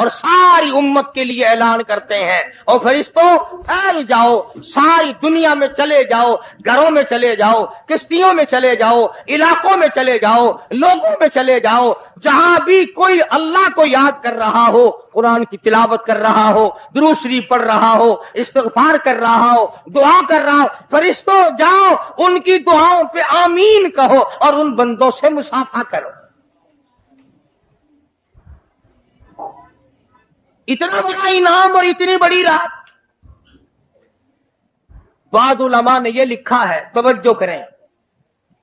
اور ساری امت کے لیے اعلان کرتے ہیں، اور فرشتوں پھیل جاؤ، ساری دنیا میں چلے جاؤ، گھروں میں چلے جاؤ، کشتیوں میں چلے جاؤ، علاقوں میں چلے جاؤ، لوگوں میں چلے جاؤ، جہاں بھی کوئی اللہ کو یاد کر رہا ہو، قرآن کی تلاوت کر رہا ہو، درود شریف پڑھ رہا ہو، استغفار کر رہا ہو، دعا کر رہا ہو، فرشتوں جاؤ ان کی دعاؤں پہ آمین کہو اور ان بندوں سے مصافحہ کرو۔ اتنا بڑا انعام اور اتنی بڑی رات۔ بعض علماء نے یہ لکھا ہے، توجہ کریں،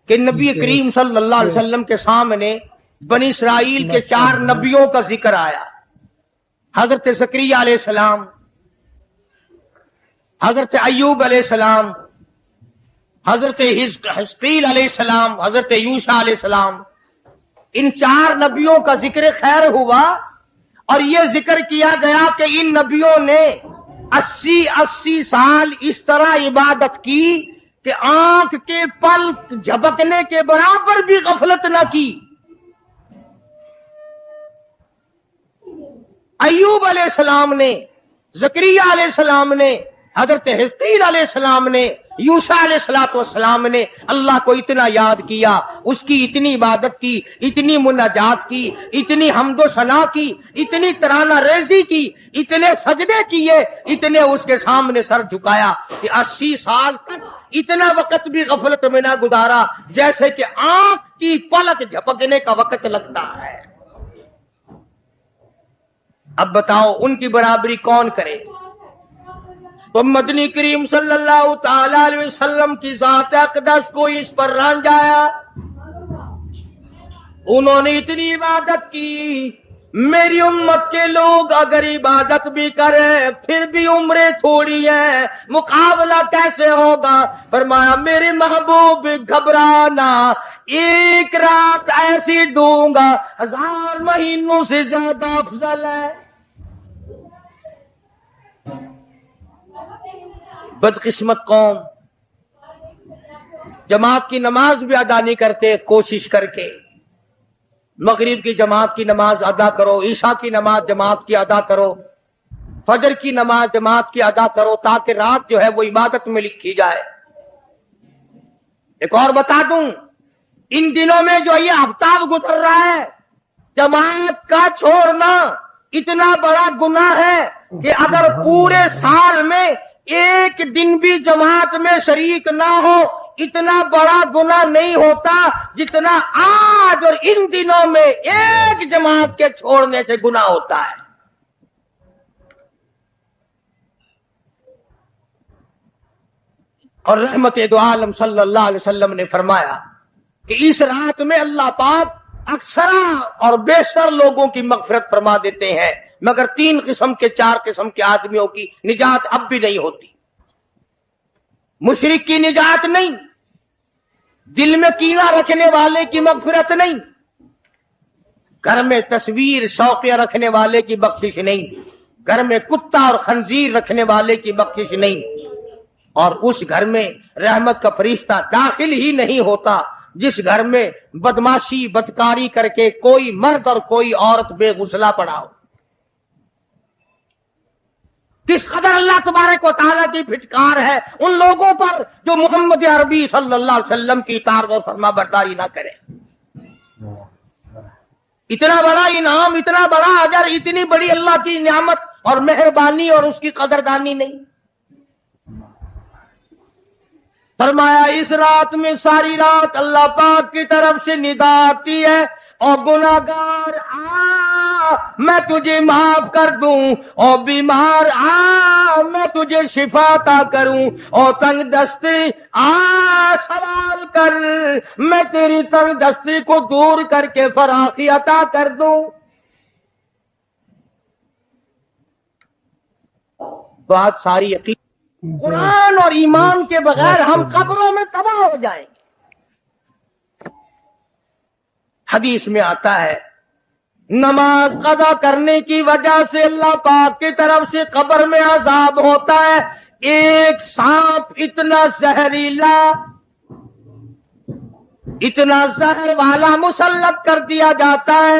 کہ نبی کریم صلی اللہ علیہ وسلم کے سامنے بنی اسرائیل کے 4 نبیوں کا ذکر آیا، حضرت زکریہ علیہ السلام، حضرت ایوب علیہ السلام، حضرت حزقیل علیہ السلام، حضرت یوشع علیہ السلام۔ ان 4 نبیوں کا ذکر خیر ہوا، اور یہ ذکر کیا گیا کہ ان نبیوں نے 80 سال اس طرح عبادت کی کہ آنکھ کے پلک جھپکنے کے برابر بھی غفلت نہ کی۔ ایوب علیہ السلام نے، زکریا علیہ السلام نے، حضرت حزقیل علیہ السلام نے، یوشع علیہ السلام نے اللہ کو اتنا یاد کیا، اس کی اتنی عبادت کی، اتنی مناجات کی، اتنی حمد و ثنا کی، اتنی ترانہ ریزی کی، اتنے سجدے کیے، اتنے اس کے سامنے سر جھکایا کہ 80 سال تک اتنا وقت بھی غفلت میں نہ گزارا جیسے کہ آنکھ کی پلک جھپکنے کا وقت لگتا ہے۔ اب بتاؤ ان کی برابری کون کرے؟ تو مدنی کریم صلی اللہ تعالی علیہ وسلم کی ذات اقدس کو اس پر رانجایا۔ انہوں نے اتنی عبادت کی، میری امت کے لوگ اگر عبادت بھی کریں پھر بھی عمریں تھوڑی ہے، مقابلہ کیسے ہوگا؟ فرمایا میرے محبوب گھبرانا، ایک رات ایسی دوں گا 1000 مہینوں سے زیادہ افضل ہے۔ بدقسمت قوم جماعت کی نماز بھی ادا نہیں کرتے، کوشش کر کے مغرب کی جماعت کی نماز ادا کرو، عشاء کی نماز جماعت کی ادا کرو، فجر کی نماز جماعت کی ادا کرو تاکہ رات جو ہے وہ عبادت میں لکھی جائے۔ ایک اور بتا دوں، ان دنوں میں جو یہ ہفتہ گزر رہا ہے، جماعت کا چھوڑنا اتنا بڑا گناہ ہے کہ اگر پورے سال میں ایک دن بھی جماعت میں شریک نہ ہو اتنا بڑا گناہ نہیں ہوتا جتنا آج اور ان دنوں میں ایک جماعت کے چھوڑنے سے گناہ ہوتا ہے۔ اور رحمت دو عالم صلی اللہ علیہ وسلم نے فرمایا کہ اس رات میں اللہ پاک اکثر اور بیشتر لوگوں کی مغفرت فرما دیتے ہیں، مگر 3 قسم کے 4 قسم کے آدمیوں کی نجات اب بھی نہیں ہوتی۔ مشرک کی نجات نہیں، دل میں کینہ رکھنے والے کی مغفرت نہیں، گھر میں تصویر شوقیہ رکھنے والے کی بخشش نہیں، گھر میں کتا اور خنزیر رکھنے والے کی بخشش نہیں، اور اس گھر میں رحمت کا فرشتہ داخل ہی نہیں ہوتا جس گھر میں بدماشی بدکاری کر کے کوئی مرد اور کوئی عورت بے غسلہ پڑا ہو۔ کس قدر اللہ تبارک و تعالیٰ کی پھٹکار ہے ان لوگوں پر جو محمد عربی صلی اللہ علیہ وسلم کی اطاعت اور فرما برداری نہ کرے۔ اتنا بڑا انعام، اتنا بڑا اجر، اتنی بڑی اللہ کی نعمت اور مہربانی اور اس کی قدردانی نہیں۔ فرمایا اس رات میں ساری رات اللہ پاک کی طرف سے ندا آتی ہے، اور گناہگار آ میں تجھے معاف کر دوں، اور بیمار آ میں تجھے شفا عطا کروں، اور تنگ دستی آ سوال کر میں تیری تنگ دستی کو دور کر کے فراخی عطا کر دوں۔ بات ساری یقین قرآن اور ایمان کے بغیر ہم قبروں میں تباہ ہو جائیں گے۔ حدیث میں آتا ہے نماز قضا کرنے کی وجہ سے اللہ پاک کی طرف سے قبر میں عذاب ہوتا ہے، ایک سانپ اتنا زہریلا، اتنا زہر والا مسلط کر دیا جاتا ہے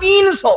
300।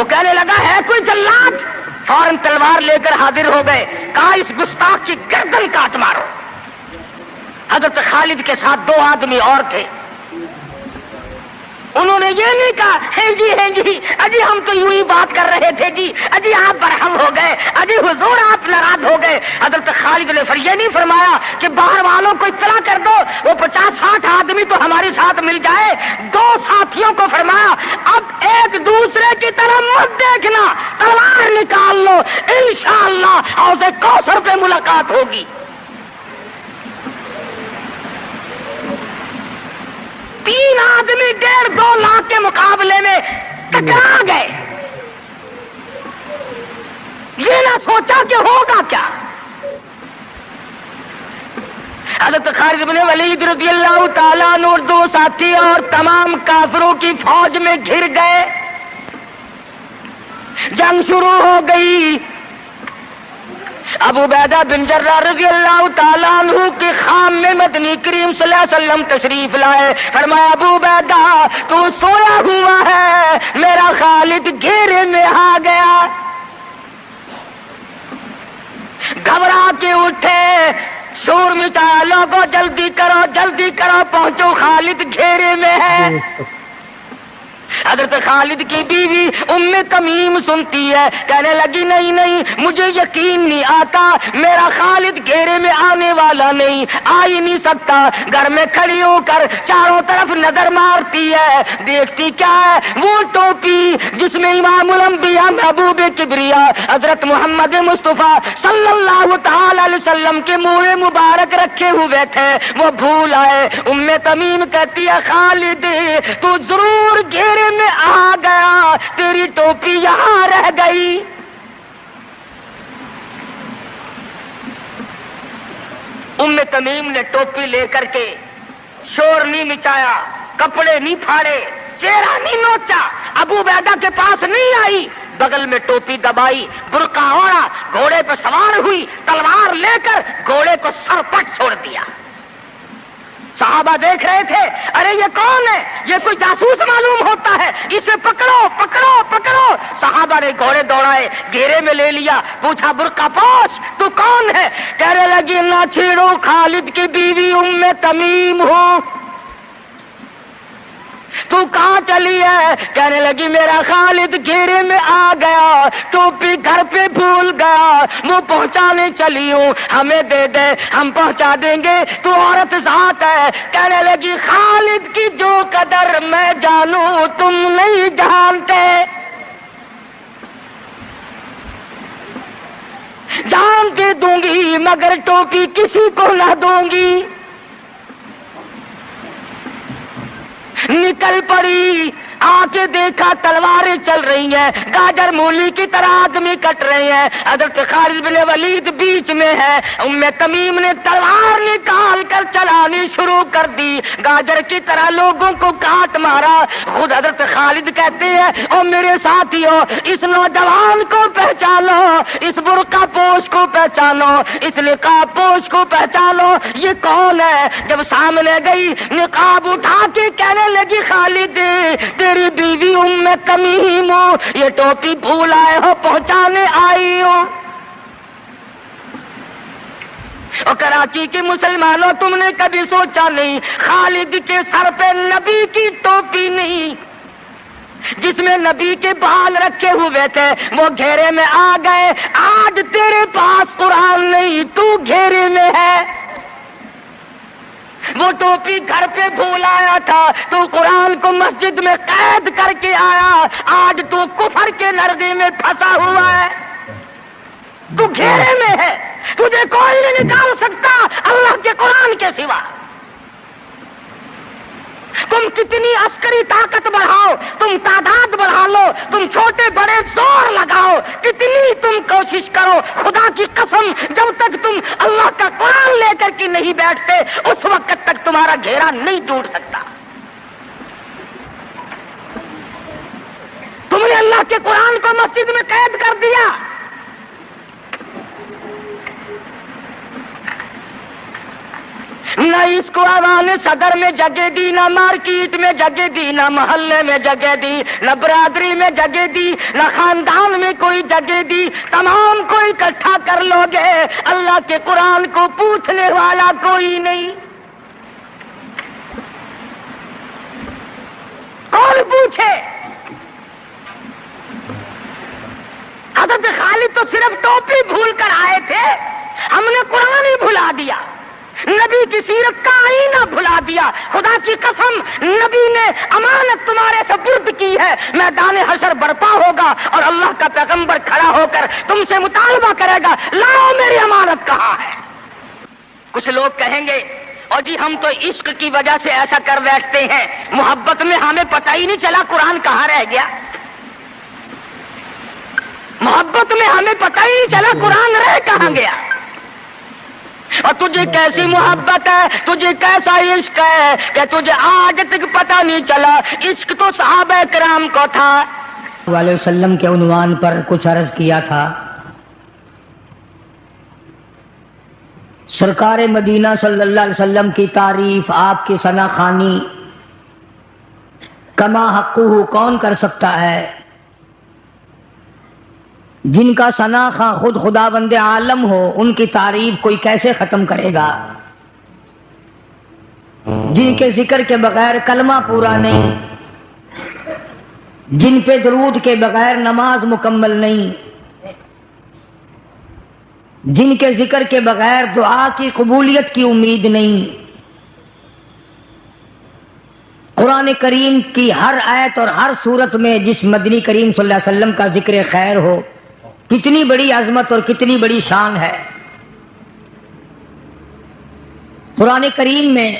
وہ کہنے لگا ہے کوئی جلاد؟ فوراً تلوار لے کر حاضر ہو گئے. کہا اس گستاخ کی گردن کاٹ مارو. حضرت خالد کے ساتھ 2 آدمی اور تھے. انہوں نے یہ نہیں کہا ہے جی اجی ہم تو یوں ہی بات کر رہے تھے جی، اجی آپ برہم ہو گئے، اجی حضور آپ ناراض ہو گئے. حضرت خالد نے یہ نہیں فرمایا کہ باہر والوں کو اطلاع کر دو، وہ 50-60 آدمی تو ہمارے ساتھ مل جائے. 2 ساتھیوں کو فرمایا اب ایک دوسرے کی طرف مت دیکھنا، تلوار نکال لو، انشاءاللہ حوض کوثر پہ ملاقات ہوگی. 3 آدمی 1.5-2 لاکھ کے مقابلے میں ٹکرا گئے. یہ نہ سوچا کہ ہوگا کیا. حضرت خالد بن ولید رضی اللہ تعالیٰ عنہ اور 2 ساتھی اور تمام کافروں کی فوج میں گھر گئے. جنگ شروع ہو گئی. ابو عبیدہ بن جراح رضی اللہ تعالیٰ عنہ کے خام میں مدنی کریم صلی اللہ علیہ وسلم تشریف لائے. فرمایا ابو عبیدہ تو سویا ہوا ہے، میرا خالد گھیرے میں آ گیا. گھبرا کے اٹھے، شور مچایا، لوگوں جلدی کرو پہنچو، خالد گھیرے میں ہے. حضرت خالد کی بیوی ام تمیم سنتی ہے، کہنے لگی نہیں مجھے یقین نہیں آتا، میرا خالد گھیرے میں آنے والا نہیں، آ ہی نہیں سکتا. گھر میں کھڑی ہو کر چاروں طرف نظر مارتی ہے، دیکھتی کیا ہے؟ وہ ٹوپی جس میں امام الانبیاء محبوب کبریا حضرت محمد مصطفیٰ صلی اللہ تعالی علیہ وسلم کے منہ مبارک رکھے ہوئے تھے، وہ بھول آئے. ام تمیم کہتی ہے خالد تو ضرور گھیرے میں آ گیا، تیری ٹوپی یہاں رہ گئی. ام تمیم نے ٹوپی لے کر کے شور نہیں مچایا، کپڑے نہیں پھاڑے، چہرہ نہیں نوچا، ابو عبیدہ کے پاس نہیں آئی، بغل میں ٹوپی دبائی، برقع اوڑھا، گھوڑے پہ سوار ہوئی، تلوار لے کر گھوڑے کو سرپٹ چھوڑ دیا. صحابہ دیکھ رہے تھے، ارے یہ کون ہے؟ یہ کوئی جاسوس معلوم ہوتا ہے، اسے پکڑو. صحابہ نے گھوڑے دوڑائے، گھیرے میں لے لیا، پوچھا برقع پوش تو کون ہے؟ کہنے لگی نہ چھیڑو، خالد کی بیوی ام تمیم ہوں. تو کہاں چلی ہے؟ کہنے لگی میرا خالد گھیرے میں آ گیا، ٹوپی گھر پہ بھول گیا، وہ پہنچانے چلی ہوں، ہمیں دے دے ہم پہنچا دیں گے، تو عورت ذات ہے. کہنے لگی خالد کی جو قدر میں جانوں تم نہیں جانتے، جان دے دوں گی مگر ٹوپی کسی کو نہ دوں گی. نکل پڑی، آ کے دیکھا تلواریں چل رہی ہیں، گاجر مولی کی طرح آدمی کٹ رہے ہیں. حضرت خالد بن ولید بیچ میں ہے. ام تمیم نے تلوار نکال کر چلانی شروع کر دی، گاجر کی طرح لوگوں کو کاٹ مارا. خود حضرت خالد کہتے ہیں او میرے ساتھیوں، اس نوجوان کو پہچانو، اس برقع پوش کو پہچانو، اس نقاب پوش کو پہچانو، یہ کون ہے؟ جب سامنے گئی، نقاب اٹھا کے کہنے لگی خالد تیری بیوی ام تمیم ہو، یہ ٹوپی بھول آئے ہو، پہنچانے آئی ہو. اور کراچی کے مسلمانوں تم نے کبھی سوچا نہیں خالد کے سر پہ نبی کی ٹوپی نہیں، جس میں نبی کے بال رکھے ہوئے تھے، وہ گھیرے میں آ گئے. آج تیرے پاس قرآن نہیں، تو گھیرے میں ہے. وہ ٹوپی گھر پہ بھول آیا تھا، تو قرآن کو مسجد میں قید کر کے آیا، آج تو کفر کے لرزے میں پھنسا ہوا ہے، تو گھیرے میں ہے، تجھے کوئی نہیں نکال سکتا اللہ کے قرآن کے سوا. تم کتنی عسکری طاقت بڑھاؤ، تم تعداد بڑھا لو، تم چھوٹے بڑے زور لگاؤ، کتنی تم کوشش کرو، خدا کی قسم جب تک تم اللہ کا قرآن لے کر کے نہیں بیٹھتے اس وقت تک تمہارا گھیرا نہیں ٹوٹ سکتا. تم نے اللہ کے قرآن کو مسجد میں قید کر دیا. نہ اس کو ایوان صدر میں جگہ دی، نہ مارکیٹ میں جگہ دی، نہ محلے میں جگہ دی، نہ برادری میں جگہ دی، نہ خاندان میں کوئی جگہ دی، تمام کو اکٹھا کر لو گے، اللہ کے قرآن کو پوچھنے والا کوئی نہیں۔ کون پوچھے؟ حضرت خالد تو صرف ٹوپی بھول کر آئے تھے، ہم نے قرآن ہی بھلا دیا، نبی کی سیرت کا آئینہ بھلا دیا۔ خدا کی قسم، نبی نے امانت تمہارے سپرد کی ہے، میدان حشر برپا ہوگا اور اللہ کا پیغمبر کھڑا ہو کر تم سے مطالبہ کرے گا، لاؤ میری امانت کہاں ہے؟ کچھ لوگ کہیں گے اور جی ہم تو عشق کی وجہ سے ایسا کر بیٹھتے ہیں، محبت میں ہمیں پتہ ہی نہیں چلا قرآن کہاں رہ گیا، محبت میں ہمیں پتہ ہی نہیں چلا قرآن رہ کہاں گیا۔ اور تجھے کیسی محبت ہے، تجھے کیسا عشق ہے کہ تجھے آج تک پتہ نہیں چلا، عشق تو صحابہ کرام کو تھا۔ علیہ وسلم کے عنوان پر کچھ عرض کیا تھا۔ سرکار مدینہ صلی اللہ علیہ وسلم کی تعریف، آپ کی ثنا خوانی کما حقہ کون کر سکتا ہے؟ جن کا ثنا خواہ خود خداوند عالم ہو، ان کی تعریف کوئی کیسے ختم کرے گا؟ جن کے ذکر کے بغیر کلمہ پورا نہیں، جن پہ درود کے بغیر نماز مکمل نہیں، جن کے ذکر کے بغیر دعا کی قبولیت کی امید نہیں۔ قرآن کریم کی ہر آیت اور ہر صورت میں جس مدنی کریم صلی اللہ علیہ وسلم کا ذکر خیر ہو، کتنی بڑی عظمت اور کتنی بڑی شان ہے۔ قرآن کریم میں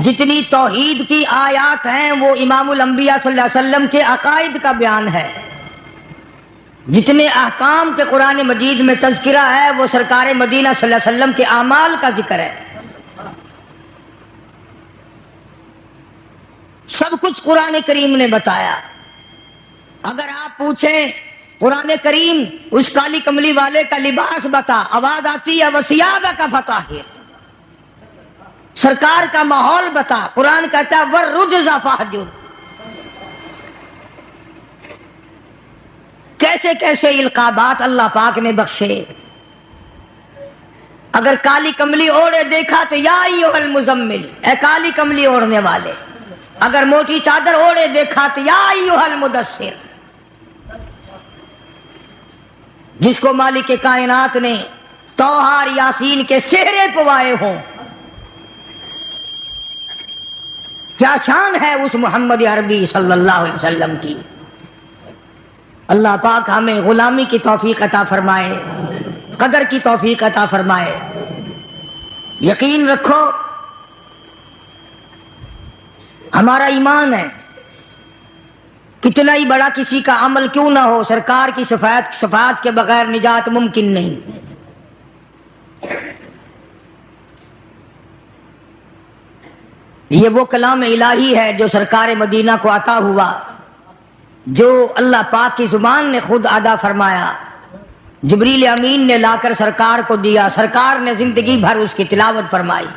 جتنی توحید کی آیات ہیں وہ امام الانبیاء صلی اللہ علیہ وسلم کے عقائد کا بیان ہے، جتنے احکام کے قرآن مجید میں تذکرہ ہے وہ سرکار مدینہ صلی اللہ علیہ وسلم کے اعمال کا ذکر ہے۔ سب کچھ قرآن کریم نے بتایا۔ اگر آپ پوچھیں قرآن کریم اس کالی کملی والے کا لباس بتا، آواز آتی ہے وَثِيَابَكَ فَطَهِّرْ، سرکار کا ماحول بتا، قرآن کہتا ہے وَالرُّجْزَ فَاهْجُرْ۔ کیسے کیسے القابات اللہ پاک نے بخشے۔ اگر کالی کملی اوڑھے دیکھا تو یا ایھا المزمل، اے کالی کملی اوڑھنے والے۔ اگر موٹی چادر اوڑھے دیکھا تو یا ایھا المدثر، جس کو مالک کائنات نے طٰہٰ یاسین کے سہرے پوائے ہوں۔ کیا شان ہے اس محمد عربی صلی اللہ علیہ وسلم کی۔ اللہ پاک ہمیں غلامی کی توفیق عطا فرمائے، قدر کی توفیق عطا فرمائے۔ یقین رکھو ہمارا ایمان ہے، کتنا ہی بڑا کسی کا عمل کیوں نہ ہو، سرکار کی شفاعت کے بغیر نجات ممکن نہیں۔ یہ وہ کلام الہی ہے جو سرکار مدینہ کو عطا ہوا، جو اللہ پاک کی زبان نے خود ادا فرمایا، جبریل امین نے لا کر سرکار کو دیا، سرکار نے زندگی بھر اس کی تلاوت فرمائی۔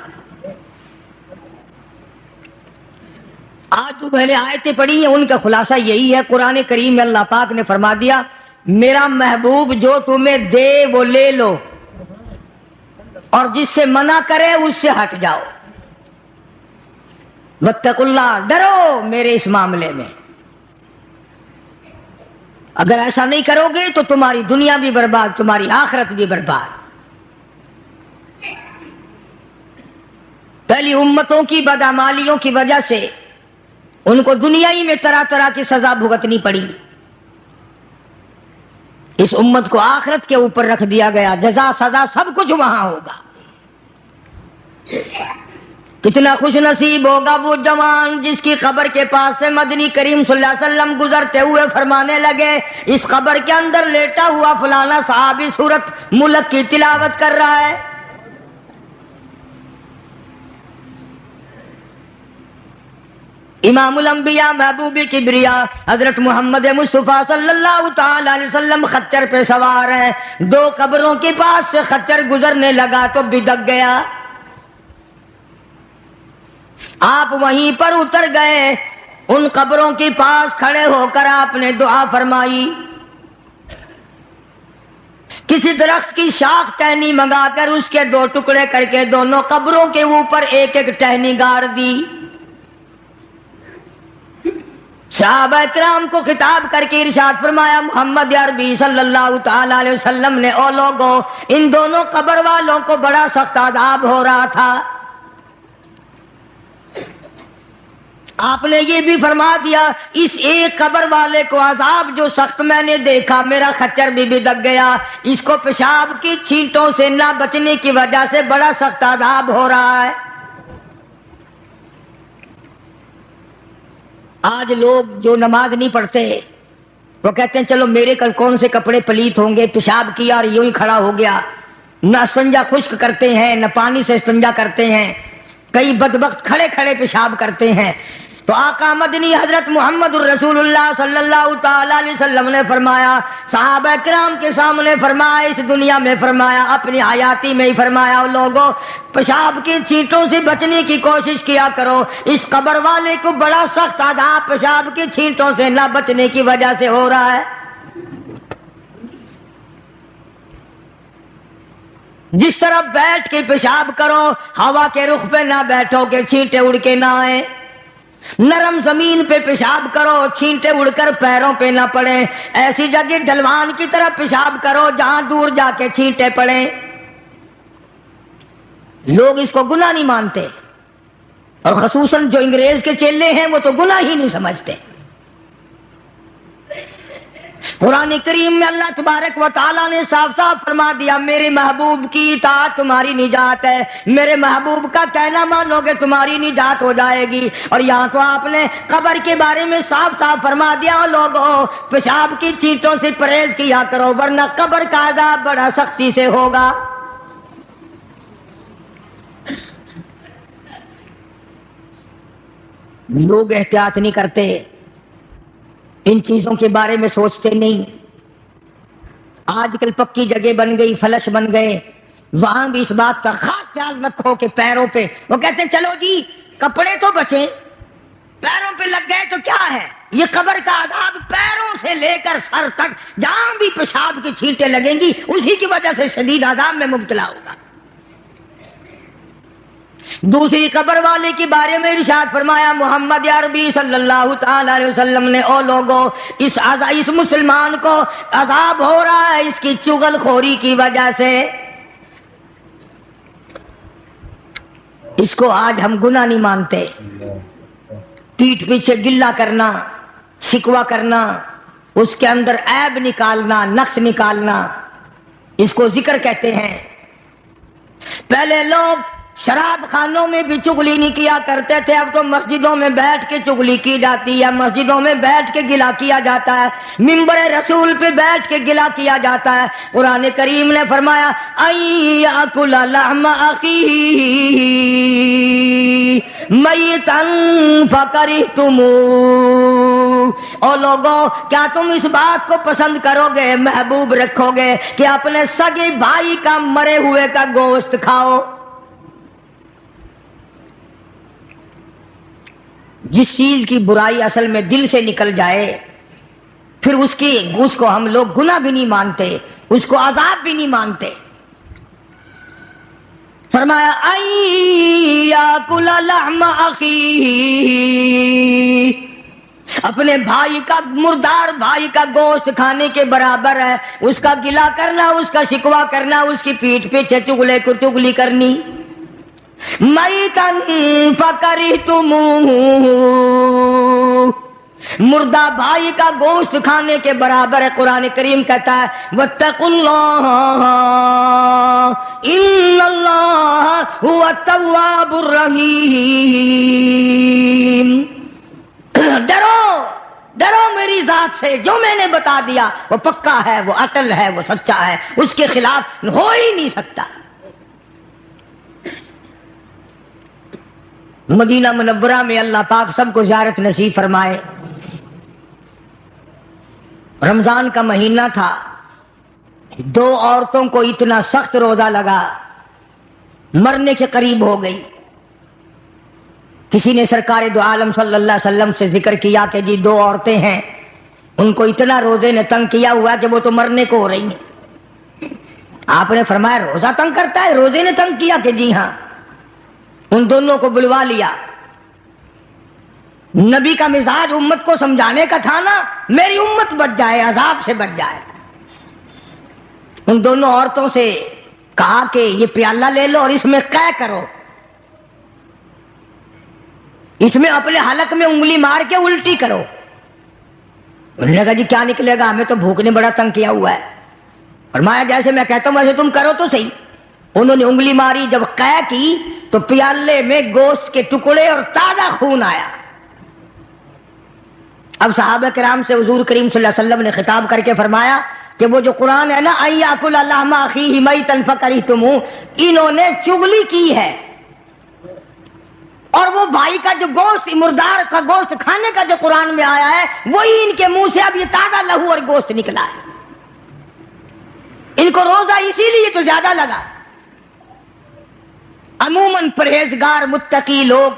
آج جو میں نے آیتیں پڑھی ہیں ان کا خلاصہ یہی ہے۔ قرآن کریم میں اللہ پاک نے فرما دیا میرا محبوب جو تمہیں دے وہ لے لو، اور جس سے منع کرے اس سے ہٹ جاؤ۔ واتقوا اللہ، ڈرو میرے اس معاملے میں۔ اگر ایسا نہیں کرو گے تو تمہاری دنیا بھی برباد، تمہاری آخرت بھی برباد۔ پہلی امتوں کی بدعمالیوں کی وجہ سے ان کو دنیا ہی میں طرح طرح کی سزا بھگتنی پڑی، اس امت کو آخرت کے اوپر رکھ دیا گیا، جزا سزا سب کچھ وہاں ہوگا۔ کتنا خوش نصیب ہوگا وہ جوان جس کی قبر کے پاس سے مدنی کریم صلی اللہ علیہ وسلم گزرتے ہوئے فرمانے لگے اس قبر کے اندر لیٹا ہوا فلانا صحابی سورت ملک کی تلاوت کر رہا ہے۔ امام الانبیاء محبوب کبریا حضرت محمد مصطفیٰ صلی اللہ تعالی علیہ وسلم خچر پہ سوار ہیں، دو قبروں کے پاس سے خچر گزرنے لگا تو بدک گیا۔ آپ وہیں پر اتر گئے، ان قبروں کے پاس کھڑے ہو کر آپ نے دعا فرمائی، کسی درخت کی شاخ ٹہنی منگا کر اس کے 2 ٹکڑے کر کے دونوں قبروں کے اوپر ایک ایک ٹہنی گاڑ دی۔ صحابہ کرام کو خطاب کر کے ارشاد فرمایا، محمد عربی صلی اللہ تعالی علیہ وسلم نے، او لوگوں، ان دونوں قبر والوں کو بڑا سخت عذاب ہو رہا تھا۔ آپ نے یہ بھی فرما دیا، اس ایک قبر والے کو عذاب جو سخت میں نے دیکھا، میرا خچر بھی دک گیا، اس کو پیشاب کی چھینٹوں سے نہ بچنے کی وجہ سے بڑا سخت عذاب ہو رہا ہے۔ آج لوگ جو نماز نہیں پڑھتے وہ کہتے ہیں چلو میرے کل کون سے کپڑے پلیت ہوں گے، پیشاب کیا اور یوں ہی کھڑا ہو گیا، نہ استنجا خشک کرتے ہیں نہ پانی سے استنجا کرتے ہیں، کئی بدبخت کھڑے کھڑے پیشاب کرتے ہیں۔ تو آقا مدنی حضرت محمد الرسول اللہ صلی اللہ تعالی علیہ وسلم نے فرمایا، صحابہ کرام کے سامنے فرمایا، اس دنیا میں فرمایا، اپنی حیاتی میں ہی فرمایا، لوگوں پیشاب کی چھینٹوں سے بچنے کی کوشش کیا کرو، اس قبر والے کو بڑا سخت عذاب پیشاب کی چھینٹوں سے نہ بچنے کی وجہ سے ہو رہا ہے۔ جس طرف بیٹھ کے پیشاب کرو، ہوا کے رخ پہ نہ بیٹھو کہ چھینٹے اڑ کے نہ آئیں، نرم زمین پہ پیشاب کرو، چھینٹے اڑ کر پیروں پہ نہ پڑیں، ایسی جگہ ڈھلوان کی طرح پیشاب کرو جہاں دور جا کے چھینٹے پڑیں۔ لوگ اس کو گناہ نہیں مانتے، اور خصوصاً جو انگریز کے چیلے ہیں وہ تو گناہ ہی نہیں سمجھتے۔ قرآن کریم میں اللہ تبارک و تعالیٰ نے صاف صاف فرما دیا، میرے محبوب کی اطاعت تمہاری نجات ہے، میرے محبوب کا کہنا مانو گے تمہاری نجات ہو جائے گی۔ اور یہاں تو آپ نے قبر کے بارے میں صاف صاف فرما دیا، لوگوں پیشاب کی چھینٹوں سے پرہیز کیا کرو ورنہ قبر کا عذاب بڑا سختی سے ہوگا۔ لوگ احتیاط نہیں کرتے، ان چیزوں کے بارے میں سوچتے نہیں۔ آج کل پکی جگہ بن گئی، فلش بن گئے، وہاں بھی اس بات کا خاص خیال رکھو کہ پیروں پہ، وہ کہتے ہیں چلو جی کپڑے تو بچیں، پیروں پہ لگ گئے تو کیا ہے، یہ قبر کا عذاب پیروں سے لے کر سر تک جہاں بھی پیشاب کی چھینٹیں لگیں گی اسی کی وجہ سے شدید عذاب میں مبتلا ہوگا۔ دوسری قبر والے کے بارے میں ارشاد فرمایا، محمد عربی صلی اللہ تعالی علیہ وسلم نے، او لوگوں اس مسلمان کو عذاب ہو رہا ہے اس کی چغل خوری کی وجہ سے۔ اس کو آج ہم گناہ نہیں مانتے، پیٹھ پیچھے گلہ کرنا، شکوہ کرنا، اس کے اندر عیب نکالنا، نقص نکالنا، اس کو ذکر کہتے ہیں۔ پہلے لوگ شراب خانوں میں بھی چغلی نہیں کیا کرتے تھے، اب تو مسجدوں میں بیٹھ کے چغلی کی جاتی ہے، مسجدوں میں بیٹھ کے گلا کیا جاتا ہے، منبر رسول پہ بیٹھ کے گلا کیا جاتا ہے۔ قرآن کریم نے فرمایا، ایاکل لحم اخیہ میتا فکرہتموہ، او لوگوں کیا تم اس بات کو پسند کرو گے، محبوب رکھو گے کہ اپنے سگے بھائی کا مرے ہوئے کا گوشت کھاؤ؟ جس چیز کی برائی اصل میں دل سے نکل جائے پھر اس کو ہم لوگ گناہ بھی نہیں مانتے، اس کو عذاب بھی نہیں مانتے۔ فرمایا ایاکل لحم اخیہ، اپنے بھائی کا، مردار بھائی کا گوشت کھانے کے برابر ہے، اس کا گلا کرنا، اس کا شکوہ کرنا، اس کی پیٹھ پیچھے چغلی کرنی۔ میتن فکرہتموہ، مردہ بھائی کا گوشت کھانے کے برابر ہے۔ قرآن کریم کہتا ہے واتقوا اللہ ان اللہ هو التواب الرحیم، ڈرو میری ذات سے، جو میں نے بتا دیا وہ پکا ہے، وہ اٹل ہے، وہ سچا ہے، اس کے خلاف ہو ہی نہیں سکتا۔ مدینہ منورہ میں اللہ پاک سب کو زیارت نصیب فرمائے۔ رمضان کا مہینہ تھا، 2 عورتوں کو اتنا سخت روزہ لگا، مرنے کے قریب ہو گئی۔ کسی نے سرکار دو عالم صلی اللہ علیہ وسلم سے ذکر کیا کہ جی 2 عورتیں ہیں، ان کو اتنا روزے نے تنگ کیا ہوا کہ وہ تو مرنے کو ہو رہی ہیں۔ آپ نے فرمایا روزہ تنگ کرتا ہے؟ روزے نے تنگ کیا؟ کہ جی ہاں۔ ان دونوں کو بلوا لیا۔ نبی کا مزاج امت کو سمجھانے کا تھا نا، میری امت بچ جائے، عذاب سے بچ جائے۔ ان دونوں عورتوں سے کہا کہ یہ پیالہ لے لو اور اس میں قے کرو، اس میں اپنے حلق میں انگلی مار کے الٹی کرو۔ انہوں نے کہا جی کیا نکلے گا، ہمیں تو بھوک نے بڑا تنگ کیا ہوا ہے۔ فرمایا جیسے میں کہتا ہوں ویسے تم کرو تو صحیح۔ انہوں نے انگلی ماری، جب قے کی تو پیالے میں گوشت کے ٹکڑے اور تازہ خون آیا۔ اب صحابہ کرام سے حضور کریم صلی اللہ علیہ وسلم نے خطاب کر کے فرمایا کہ وہ جو قرآن ہے نا ان یاکل لحم اخیہ میتا فکرہتموہ، انہوں نے چغلی کی ہے، اور وہ بھائی کا جو گوشت، مردار کا گوشت کھانے کا جو قرآن میں آیا ہے وہی ان کے منہ سے اب یہ تازہ لہو اور گوشت نکلا ہے۔ ان کو روزہ اسی لیے تو زیادہ لگا۔ عموماً پرہیزگار متقی لوگ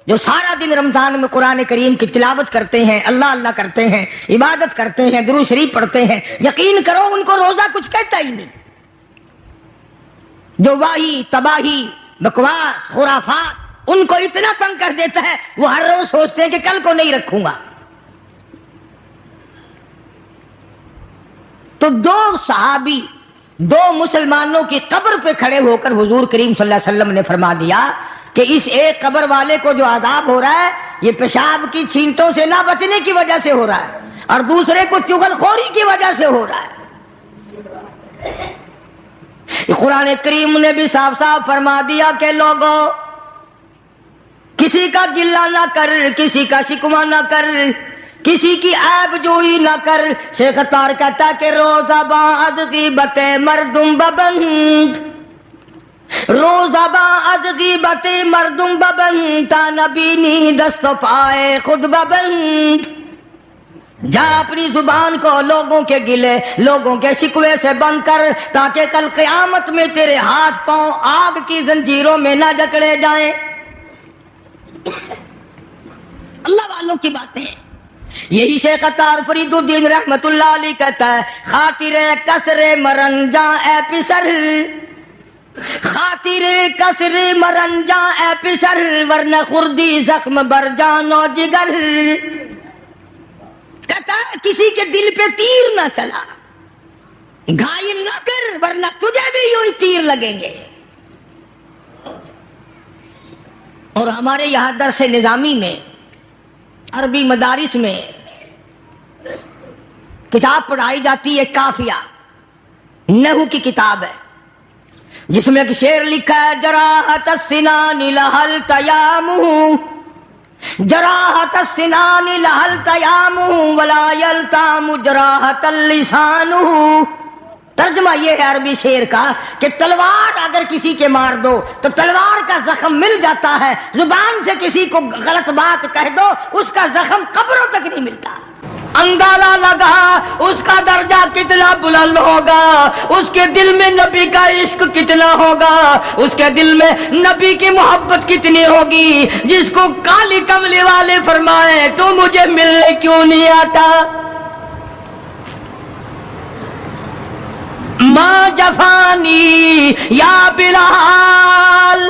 جو سارا دن رمضان میں قرآن کریم کی تلاوت کرتے ہیں، اللہ اللہ کرتے ہیں، عبادت کرتے ہیں، درود شریف پڑھتے ہیں، یقین کرو ان کو روزہ کچھ کہتا ہی نہیں۔ جو واہی تباہی بکواس خرافات ان کو اتنا تنگ کر دیتا ہے، وہ ہر روز سوچتے ہیں کہ کل کو نہیں رکھوں گا۔ تو 2 صحابی 2 مسلمانوں کی قبر پہ کھڑے ہو کر حضور کریم صلی اللہ علیہ وسلم نے فرما دیا کہ اس ایک قبر والے کو جو عذاب ہو رہا ہے یہ پیشاب کی چھینٹوں سے نہ بچنے کی وجہ سے ہو رہا ہے، اور دوسرے کو چغل خوری کی وجہ سے ہو رہا ہے۔ قرآن کریم نے بھی صاف صاف فرما دیا کہ لوگوں کسی کا گلہ نہ کر، کسی کا شکوہ نہ کر، کسی کی عیب جوئی نہ کر۔ شیخ اتار کہتا ہے کہ روزہ بعد غیبت مردم ببند، روزہ بعد غیبت مردم ببند، تا نبینی دست و پائے خود ببند۔ جا اپنی زبان کو لوگوں کے گلے، لوگوں کے شکوے سے بند کر، تاکہ کل قیامت میں تیرے ہاتھ پاؤں آگ کی زنجیروں میں نہ جکڑے جائیں۔ اللہ والوں کی باتیں ہیں۔ یہی شیخ عطار فرید الدین رحمت اللہ علیہ کہتا ہے خاطر کسر مرنجا اے پسر، خاطر کسر مرنجا اے پسر، ورنہ خردی زخم بر جان و جگر۔ کہتا ہے کسی کے دل پہ تیر نہ چلا، گھائل نہ کر، ورنہ تجھے بھی یوں ہی تیر لگیں گے۔ اور ہمارے یہاں درس نظامی میں، عربی مدارس میں کتاب پڑھائی جاتی ہے کافیہ، نحو کی کتاب ہے، جس میں ایک شعر لکھا ہے جراحت السنان لہل تیامہ، جراحت السنان لہل تیامہ ولا یلتام جراحت اللسانہ۔ ترجمہ یہ ہے عربی شعر کا کہ تلوار اگر کسی کے مار دو تو تلوار کا زخم مل جاتا ہے، زبان سے کسی کو غلط بات کہہ دو اس کا زخم قبروں تک نہیں ملتا۔ اندازہ لگا اس کا درجہ کتنا بلند ہوگا، اس کے دل میں نبی کا عشق کتنا ہوگا، اس کے دل میں نبی کی محبت کتنی ہوگی، جس کو کالی کملی والے فرمائے تو مجھے ملنے کیوں نہیں آتا۔ ما جفانی یا بلال،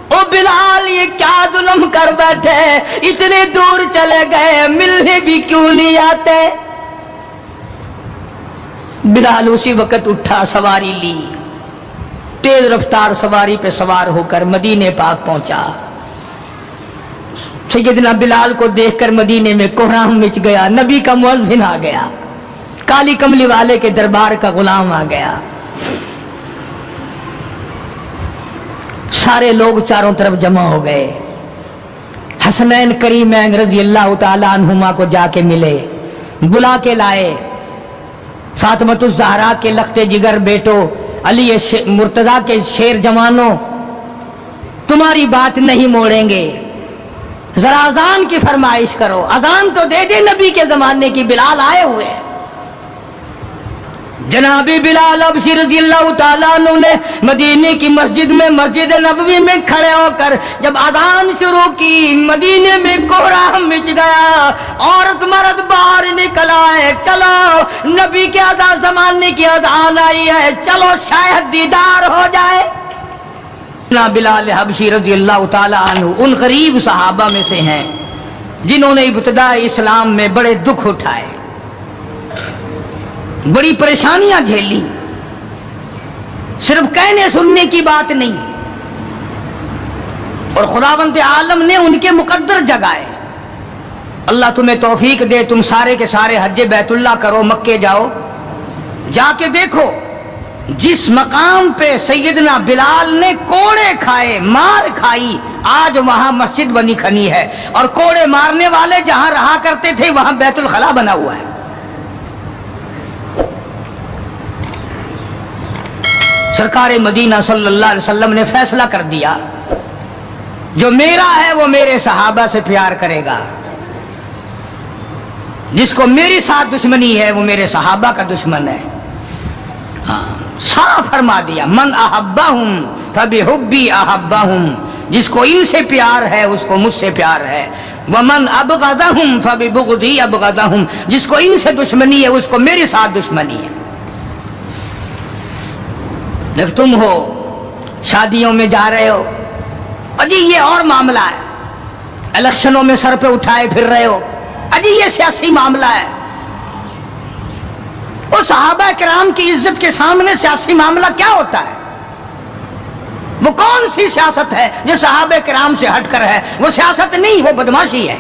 او بلال یہ کیا ظلم کر بیٹھے، اتنے دور چلے گئے ملنے بھی کیوں نہیں آتے۔ بلال اسی وقت اٹھا، سواری لی، تیز رفتار سواری پہ سوار ہو کر مدینے پاک پہنچا۔ سیدنا بلال کو دیکھ کر مدینے میں کوہرام مچ گیا، نبی کا مؤذن آ گیا، کالی کملی والے کے دربار کا غلام آ گیا۔ سارے لوگ چاروں طرف جمع ہو گئے۔ حسنین کریمین رضی اللہ تعالی عنہما کو جا کے ملے، بلا کے لائے۔ فاطمۃ الزہرا کے لخت جگر بیٹو، علی مرتضیٰ کے شیر جوانوں، تمہاری بات نہیں موڑیں گے، ذرا اذان کی فرمائش کرو، اذان تو دے دے نبی کے زمانے کی، بلال آئے ہوئے ہیں۔ جناب بلال حبشی رضی اللہ تعالیٰ عنہ نے مدینے کی مسجد میں مسجد نبوی میں کھڑے ہو کر جب اذان شروع کی، مدینے میں کوہرام مچ گیا، عورت مرد باہر نکل آئے، چلو نبی کے اذان زمانے کی اذان آئی ہے، چلو شاید دیدار ہو جائے۔ جناب بلال حبشی رضی اللہ تعالیٰ عنہ ان غریب صحابہ میں سے ہیں جنہوں نے ابتداء اسلام میں بڑے دکھ اٹھائے، بڑی پریشانیاں جھیلی، صرف کہنے سننے کی بات نہیں، اور خداوند عالم نے ان کے مقدر جگائے۔ اللہ تمہیں توفیق دے، تم سارے کے سارے حج بیت اللہ کرو، مکے جاؤ، جا کے دیکھو جس مقام پہ سیدنا بلال نے کوڑے کھائے، مار کھائی، آج وہاں مسجد بنی کھنی ہے، اور کوڑے مارنے والے جہاں رہا کرتے تھے وہاں بیت الخلا بنا ہوا ہے۔ سرکار مدینہ صلی اللہ علیہ وسلم نے فیصلہ کر دیا، جو میرا ہے وہ میرے صحابہ سے پیار کرے گا، جس کو میری ساتھ دشمنی ہے وہ میرے صحابہ کا دشمن ہے۔ ہاں صاف فرما دیا، من احبہم فبحبی احبہم، جس کو ان سے پیار ہے اس کو مجھ سے پیار ہے، ومن ابغضہم فببغضی ابغضہم، جس کو ان سے دشمنی ہے اس کو میرے ساتھ دشمنی ہے۔ دیکھ تم ہو شادیوں میں جا رہے ہو، اجی یہ اور معاملہ ہے، الیکشنوں میں سر پہ اٹھائے پھر رہے ہو، اجی یہ سیاسی معاملہ ہے۔ وہ صحابہ کرام کی عزت کے سامنے سیاسی معاملہ کیا ہوتا ہے؟ وہ کون سی سیاست ہے جو صحابہ کرام سے ہٹ کر ہے؟ وہ سیاست نہیں، وہ بدماشی ہے۔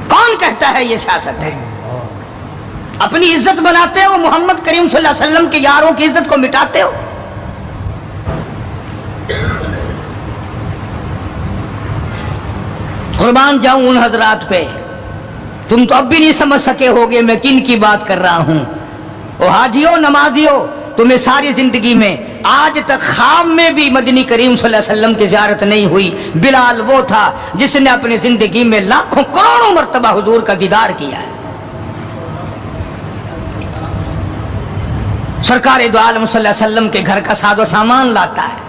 کون کہتا ہے یہ سیاست ہے؟ اپنی عزت بناتے ہو، محمد کریم صلی اللہ علیہ وسلم کے یاروں کی عزت کو مٹاتے ہو۔ قربان جاؤں ان حضرات پہ، تم تو اب بھی نہیں سمجھ سکے ہوگے میں کن کی بات کر رہا ہوں۔ او حاجیو، نمازیو، تمہیں ساری زندگی میں آج تک خواب میں بھی مدنی کریم صلی اللہ علیہ وسلم کی زیارت نہیں ہوئی۔ بلال وہ تھا جس نے اپنی زندگی میں لاکھوں کروڑوں مرتبہ حضور کا دیدار کیا ہے۔ سرکار دو عالم صلی اللہ علیہ وسلم کے گھر کا ساز و سامان لاتا ہے،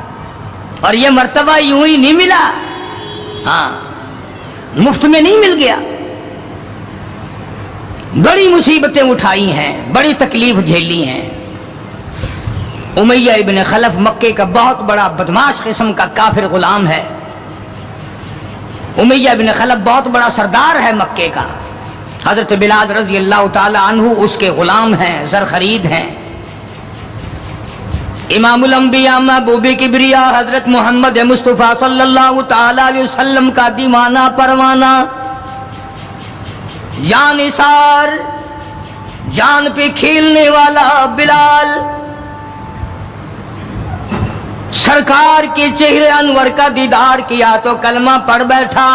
اور یہ مرتبہ یوں ہی نہیں ملا، ہاں مفت میں نہیں مل گیا، بڑی مصیبتیں اٹھائی ہیں، بڑی تکلیف جھیلی ہیں۔ امیہ ابن خلف مکے کا بہت بڑا بدماش قسم کا کافر غلام ہے۔ امیہ ابن خلف بہت بڑا سردار ہے مکے کا، حضرت بلال رضی اللہ تعالی عنہ اس کے غلام ہیں، زر خرید ہیں۔ امام الانبیاء محبوب کبریا حضرت محمد مصطفیٰ صلی اللہ تعالی علیہ وسلم کا دیوانہ پروانہ، جان نثار، جان پہ کھیلنے والا بلال، سرکار کے چہرے انور کا دیدار کیا تو کلمہ پڑھ بیٹھا۔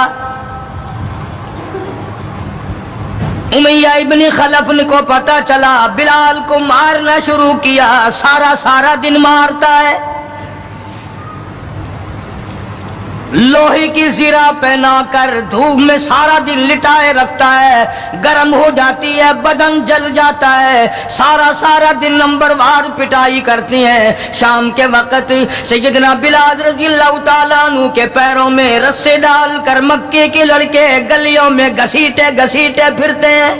امیہ ابن خلف کو پتا چلا، بلال کو مارنا شروع کیا، سارا دن مارتا ہے، لوہے کی زرہ پہنا کر دھوپ میں سارا دن لٹائے رکھتا ہے، گرم ہو جاتی ہے، بدن جل جاتا ہے، سارا دن نمبر وار پٹائی کرتی ہیں۔ شام کے وقت سیدنا بلال رضی اللہ تعالیٰ عنہ کے پیروں میں رسے ڈال کر مکے کے لڑکے گلیوں میں گھسیٹے پھرتے ہیں۔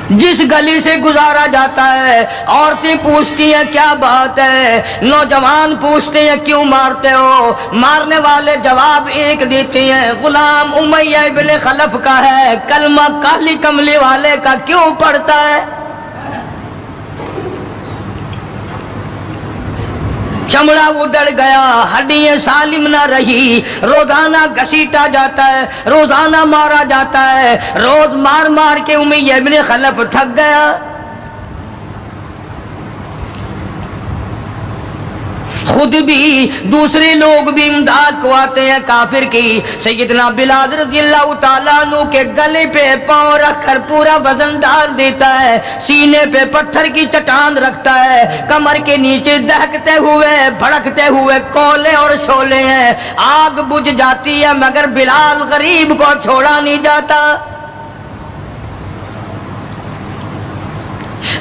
جس گلی سے گزارا جاتا ہے عورتیں پوچھتی ہیں کیا بات ہے، نوجوان پوچھتے ہیں کیوں مارتے ہو، مارنے والے جواب ایک دیتے ہیں، غلام امیہ ابن خلف کا ہے، کلمہ کالی کملی والے کا کیوں پڑھتا ہے؟ چمڑا اڑ گیا، ہڈیاں سالم نہ رہی، روزانہ گھسیٹا جاتا ہے، روزانہ مارا جاتا ہے، روز مار کے امیہ ابن خلف تھک گیا۔ خود بھی دوسرے لوگ بھی امداد کو آتے ہیں کافر کی۔ سیدنا بلال رضی اللہ تعالیٰ عنہ کے گلے پہ پاؤں رکھ کر پورا وزن ڈال دیتا ہے، سینے پہ پتھر کی چٹان رکھتا ہے، کمر کے نیچے دہکتے ہوئے بھڑکتے ہوئے کولے اور شعلے ہیں، آگ بجھ جاتی ہے مگر بلال غریب کو چھوڑا نہیں جاتا۔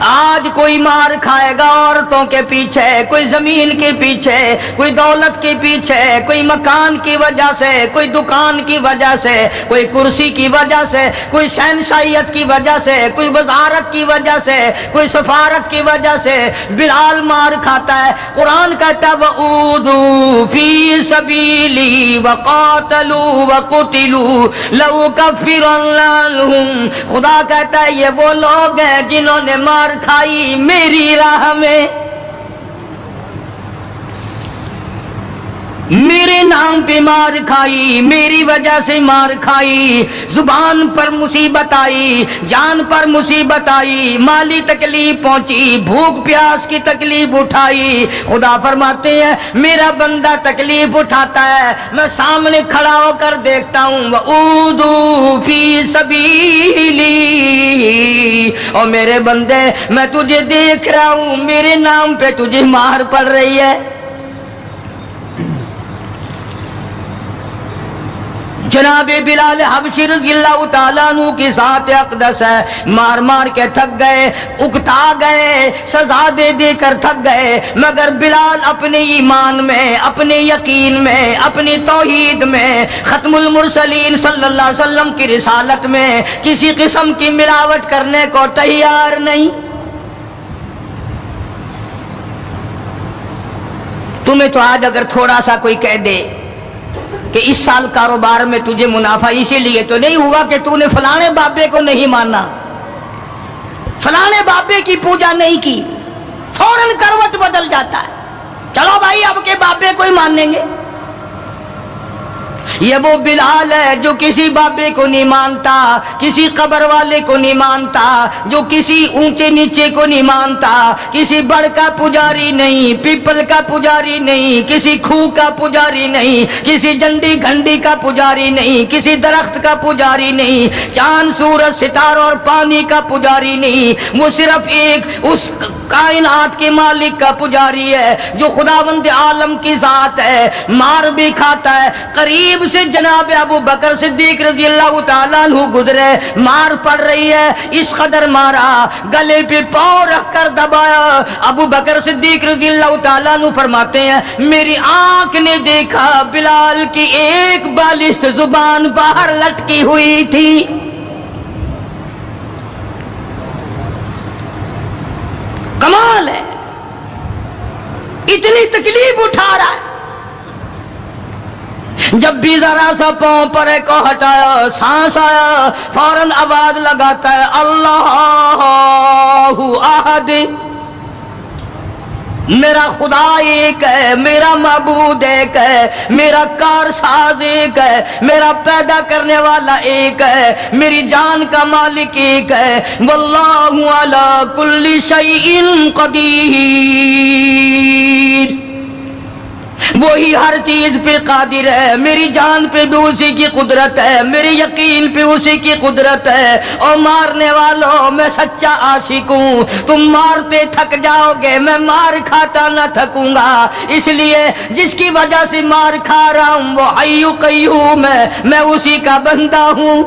آج کوئی مار کھائے گا عورتوں کے پیچھے, کوئی زمین کے پیچھے, کوئی دولت کے پیچھے, کوئی مکان کی وجہ سے, کوئی دکان کی وجہ سے, کوئی کرسی کی وجہ سے, کوئی شہنشاہیت کی وجہ سے, کوئی وزارت کی وجہ سے, کوئی سفارت کی وجہ سے بلال مار کھاتا ہے. قرآن کہتا ہے وَأُوذُوا فِي سَبِيلِي وَقَاتَلُوا وَقُتِلُوا لَأُكَفِّرَنَّ عَنْهُمْ. خدا کہتا ہے یہ وہ لوگ ہیں جنہوں نے مار کھائی میری راہ میں, میرے نام پہ مار کھائی, میری وجہ سے مار کھائی, زبان پر مصیبت آئی, جان پر مصیبت آئی, مالی تکلیف پہنچی, بھوک پیاس کی تکلیف اٹھائی. خدا فرماتے ہیں میرا بندہ تکلیف اٹھاتا ہے, میں سامنے کھڑا ہو کر دیکھتا ہوں وَأُوذُوا فِي سَبِيلِي, اور میرے بندے میں تجھے دیکھ رہا ہوں, میرے نام پہ تجھے مار پڑ رہی ہے. جناب بلال حبشی رضی اللہ تعالیٰ عنہ کی ذات اقدس ہے, مار مار کے تھک گئے, اکتا گئے, سزا دے دے کر تھک گئے, مگر بلال اپنے ایمان میں, اپنے یقین میں, اپنی توحید میں, ختم المرسلین صلی اللہ علیہ وسلم کی رسالت میں کسی قسم کی ملاوٹ کرنے کو تیار نہیں. تمہیں تو آج اگر تھوڑا سا کوئی کہہ دے کہ اس سال کاروبار میں تجھے منافع اسی لیے تو نہیں ہوا کہ تو نے فلانے بابے کو نہیں مانا, فلانے بابے کی پوجا نہیں کی, فوراً کروٹ بدل جاتا ہے, چلو بھائی اب کے بابے کو ہی مانیں گے. یہ وہ بلال ہے جو کسی بابے کو نہیں مانتا, کسی قبر والے کو نہیں مانتا, جو کسی اونچے نیچے کو نہیں مانتا, کسی بڑ کا پجاری نہیں, پیپل کا پجاری نہیں, کسی کھو کا پجاری نہیں, کسی جنڈی گھنڈی کا پجاری نہیں, کسی درخت کا پجاری نہیں, چاند سورج ستاروں اور پانی کا پجاری نہیں. وہ صرف ایک اس کائنات کے مالک کا پجاری ہے جو خداوند عالم کی ذات ہے. مار بھی کھاتا ہے. قریب سے جناب ابو بکر صدیق رضی اللہ تعالیٰ عنہ گزرے, مار پڑ رہی ہے, اس قدر مارا, گلے پہ پاؤں رکھ کر دبایا. ابو بکر صدیق رضی اللہ تعالیٰ عنہ فرماتے ہیں میری آنکھ نے دیکھا بلال کی ایک بالشت زبان باہر لٹکی ہوئی تھی. کمال ہے, اتنی تکلیف اٹھا رہا ہے. جب بھی ذرا سا پاؤں پر کو ہٹایا, سانس آیا, فوراً آواز لگاتا ہے اللہ احد, میرا خدا ایک ہے, میرا معبود ایک ہے, میرا کارساز ایک ہے, میرا پیدا کرنے والا ایک ہے, میری جان کا مالک ایک ہے. واللہ علی کل شیء قدیر, وہی ہر چیز پہ قادر ہے. میری جان پہ بھی اسی کی قدرت ہے, میرے یقین پہ اسی کی قدرت ہے. اور مارنے والوں میں سچا عاشق ہوں, تم مارتے تھک جاؤ گے, میں مار کھاتا نہ تھکوں گا. اس لیے جس کی وجہ سے مار کھا رہا ہوں وہ حی قیوم ہے, میں اسی کا بندہ ہوں.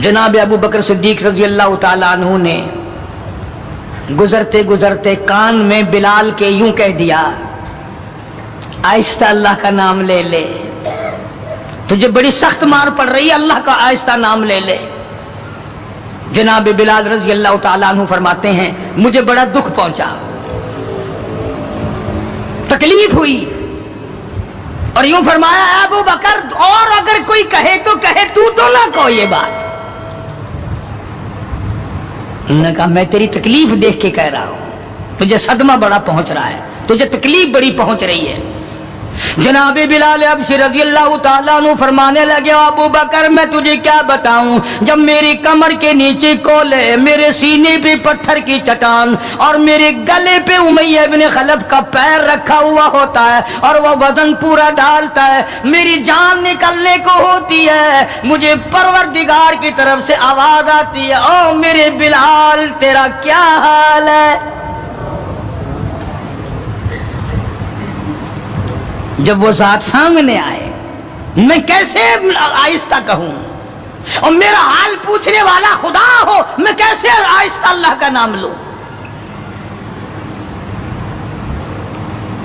جناب ابو بکر صدیق رضی اللہ تعالیٰ عنہ نے گزرتے گزرتے کان میں بلال کے یوں کہہ دیا آہستہ اللہ کا نام لے لے, تجھے بڑی سخت مار پڑ رہی ہے, اللہ کا آہستہ نام لے لے. جناب بلال رضی اللہ تعالیٰ عنہ فرماتے ہیں مجھے بڑا دکھ پہنچا, تکلیف ہوئی, اور یوں فرمایا ابو بکر اور اگر کوئی کہے تو کہے, تو نہ کہو یہ بات. نے کہا میں تیری تکلیف دیکھ کے کہہ رہا ہوں, تجھے صدمہ بڑا پہنچ رہا ہے, تجھے تکلیف بڑی پہنچ رہی ہے. جناب بلال حبشی رضی اللہ تعالیٰ عنہ فرمانے لگے ابو بکر میں تجھے کیا بتاؤں, جب میری کمر کے نیچے کولے, میرے سینے پہ پتھر کی چٹان, اور میرے گلے پہ امیہ ابن خلف کا پیر رکھا ہوا ہوتا ہے, اور وہ وزن پورا ڈالتا ہے, میری جان نکلنے کو ہوتی ہے, مجھے پروردگار کی طرف سے آواز آتی ہے او میرے بلال تیرا کیا حال ہے. جب وہ ذات سامنے آئے میں کیسے آہستہ کہوں, اور میرا حال پوچھنے والا خدا ہو، میں کیسے آہستہ اللہ کا نام لوں؟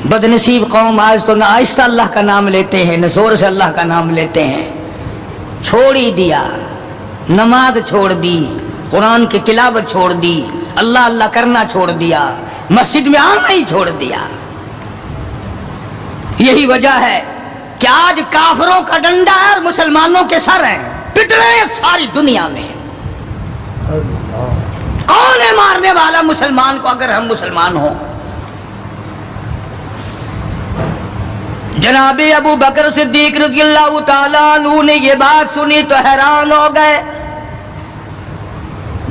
بدنصیب قوم آج تو نہ آہستہ اللہ کا نام لیتے ہیں، نہ زور سے اللہ کا نام لیتے ہیں. چھوڑ ہی دیا، نماز چھوڑ دی، قرآن کی تلاوت چھوڑ دی، اللہ اللہ کرنا چھوڑ دیا، مسجد میں آنا ہی چھوڑ دیا. یہی وجہ ہے کہ آج کافروں کا ڈنڈا ہے اور مسلمانوں کے سر ہیں، پٹ رہے ہیں ساری دنیا میں. کون ہے مارنے والا مسلمان کو اگر ہم مسلمان ہوں؟ جناب ابو بکر صدیق رضی اللہ تعالیٰ عنہ نے یہ بات سنی تو حیران ہو گئے.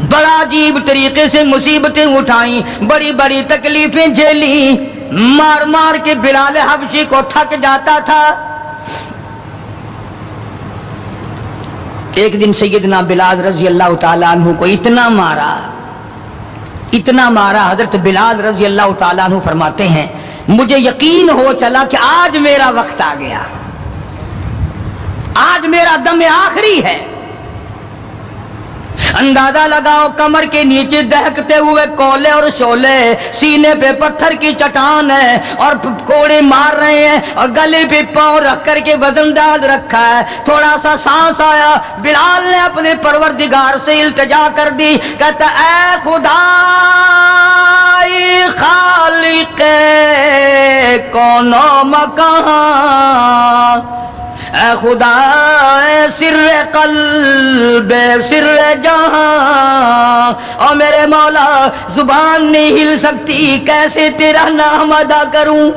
بڑا عجیب طریقے سے مصیبتیں اٹھائیں، بڑی بڑی تکلیفیں جھیلیں، مار مار کے بلال حبشی کو تھک جاتا تھا. ایک دن سیدنا بلال رضی اللہ تعالیٰ عنہ کو اتنا مارا، حضرت بلال رضی اللہ تعالیٰ عنہ فرماتے ہیں مجھے یقین ہو چلا کہ آج میرا وقت آ گیا، آج میرا دم آخری ہے. اندازہ لگاؤ کمر کے نیچے دہکتے ہوئے کولے اور شولے، سینے پہ پتھر کی چٹان ہے اور کوڑے مار رہے ہیں اور گلے پہ پاؤں رکھ کر کے وزن ڈال رکھا ہے. تھوڑا سا سانس آیا، بلال نے اپنے پروردگار سے التجا کر دی، کہتا اے خدا خالق کون و مکان، اے خدا اے سر قلب سر جہاں، اور میرے مولا زبان نہیں ہل سکتی، کیسے تیرا نام ادا کروں؟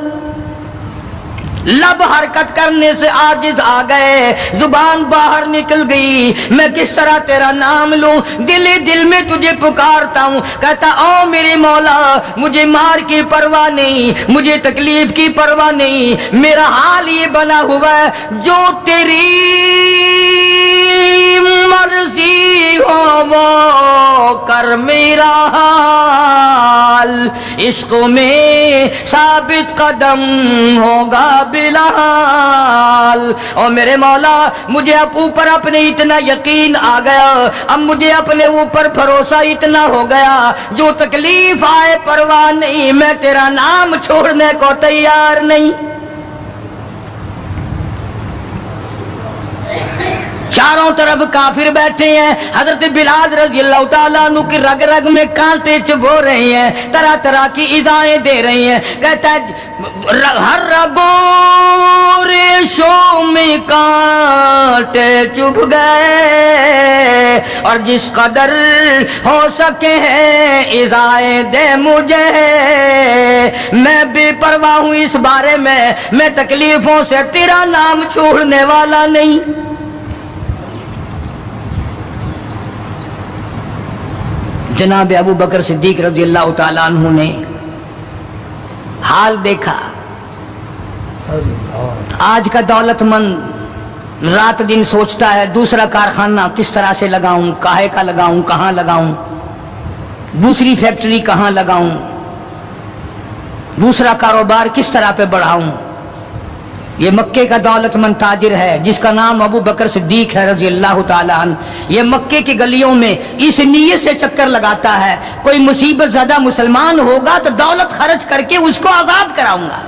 لب حرکت کرنے سے عاجز آ گئے، زبان باہر نکل گئی، میں کس طرح تیرا نام لوں؟ دل ہی دل میں تجھے پکارتا ہوں. کہتا او میرے مولا مجھے مار کی پرواہ نہیں، مجھے تکلیف کی پرواہ نہیں، میرا حال یہ بنا ہوا ہے جو تیری مرضی ہو وہ کر میرا حال، عشق میں ثابت قدم ہوگا بلال. اور میرے مولا مجھے اب اوپر اپنے اتنا یقین آ گیا، اب مجھے اپنے اوپر بھروسہ اتنا ہو گیا، جو تکلیف آئے پرواہ نہیں، میں تیرا نام چھوڑنے کو تیار نہیں. چاروں طرف کافر بیٹھے ہیں، حضرت بلال رضی اللہ تعالیٰ عنہ کی رگ رگ میں کانٹے چبھو رہے ہیں، طرح طرح کی ایذائیں دے رہی ہیں. کہتا ہے ہر رگوں ریشوں میں کانٹے چبھ گئے، اور جس قدر ہو سکے ہیں ایذائیں دے مجھے، میں بے پرواہ ہوں اس بارے میں تکلیفوں سے تیرا نام چھوڑنے والا نہیں. جناب ابو بکر صدیق رضی اللہ تعالیٰ عنہ نے حال دیکھا. آج کا دولت مند رات دن سوچتا ہے دوسرا کارخانہ کس طرح سے لگاؤں، کاہے کا لگاؤں، کہاں لگاؤں، دوسری فیکٹری کہاں لگاؤں، دوسرا کاروبار کس طرح پہ بڑھاؤں. یہ مکے کا دولت مند تاجر ہے جس کا نام ابو بکر صدیق ہے رضی اللہ تعالیٰ عنہ. یہ مکے کی گلیوں میں اس نیت سے چکر لگاتا ہے کوئی مصیبت زدہ مسلمان ہوگا تو دولت خرچ کر کے اس کو آزاد کراؤں گا.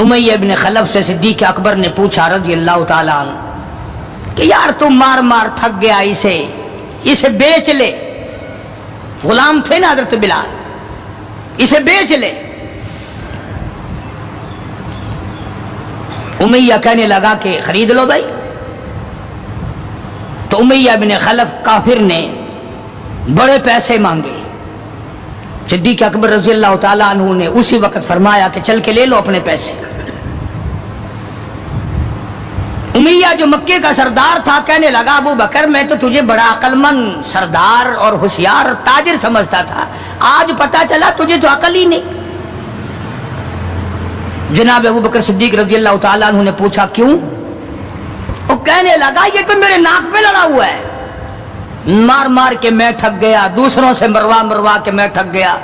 امیہ ابن خلف سے صدیق اکبر نے پوچھا رضی اللہ تعالیٰ عنہ کہ یار تم مار مار تھک گیا، اسے بیچ لے. غلام تھے نا حضرت بلال، اسے بیچ لے. امیہ کہنے لگا کہ خرید لو بھائی. تو امیہ ابن خلف کافر نے بڑے پیسے مانگے. صدیق اکبر رضی اللہ تعالیٰ عنہ نے اسی وقت فرمایا کہ چل کے لے لو اپنے پیسے. امیہ جو مکے کا سردار تھا کہنے لگا ابو بکر میں تو تجھے بڑا عقل مند سردار اور ہوشیار تاجر سمجھتا تھا، آج پتا چلا تجھے تو عقل ہی نہیں. جناب ابو بکر صدیق رضی اللہ تعالیٰ عنہ نے پوچھا کیوں؟ وہ کہنے لگا یہ تو میرے ناک پہ لڑا ہوا ہے، مار مار کے میں تھک گیا، دوسروں سے مروا کے میں تھک گیا.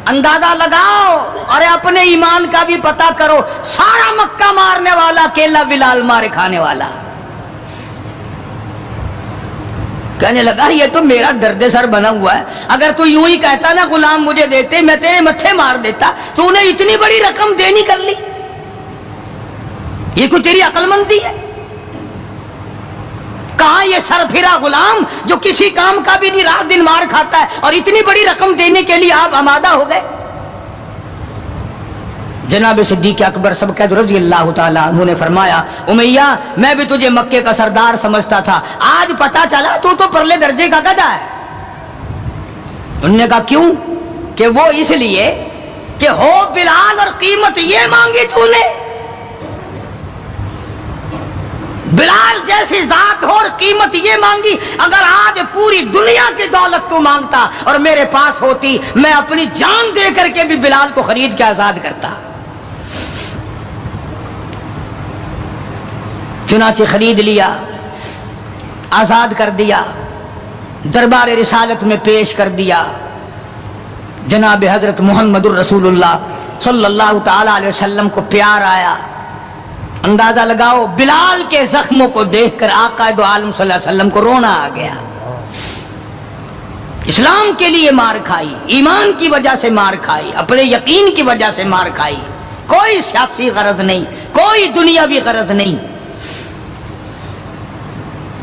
اندازہ لگاؤ اور اپنے ایمان کا بھی پتہ کرو، سارا مکہ مارنے والا اکیلا بلال مارے کھانے والا. کہنے لگا یہ تو میرا درد سر بنا ہوا ہے، اگر تو یوں ہی کہتا نا غلام مجھے دیتے، میں تیرے متھے مار دیتا، تو انہیں اتنی بڑی رقم دینی کر لی، یہ کوئی تیری عقل مندی ہے؟ کہاں یہ سر پھرا غلام جو کسی کام کا بھی نہیں، رات دن مار کھاتا ہے، اور اتنی بڑی رقم دینے کے لیے آپ آمادہ ہو گئے؟ جناب صدیق اکبر سبقت رضی اللہ تعالیٰ عنہ نے فرمایا امیہ میں بھی تجھے مکے کا سردار سمجھتا تھا، آج پتا چلا تو پرلے درجے کا گدھا ہے۔ انہوں نے کہا کیوں؟ کہ وہ اس لیے کہ ہو بلال اور قیمت یہ مانگی تو نے، بلال جیسی ذات ہو اور قیمت یہ مانگی، اگر آج پوری دنیا کی دولت تو مانگتا اور میرے پاس ہوتی، میں اپنی جان دے کر کے بھی بلال کو خرید کے آزاد کرتا۔ چنانچہ خرید لیا، آزاد کر دیا، دربار رسالت میں پیش کر دیا۔ جناب حضرت محمد الرسول اللہ صلی اللہ تعالی علیہ وسلم کو پیار آیا۔ اندازہ لگاؤ بلال کے زخموں کو دیکھ کر آقا دو عالم صلی اللہ علیہ وسلم کو رونا آ گیا۔ اسلام کے لیے مار کھائی، ایمان کی وجہ سے مار کھائی، اپنے یقین کی وجہ سے مار کھائی، کوئی سیاسی غرض نہیں، کوئی دنیاوی غرض نہیں۔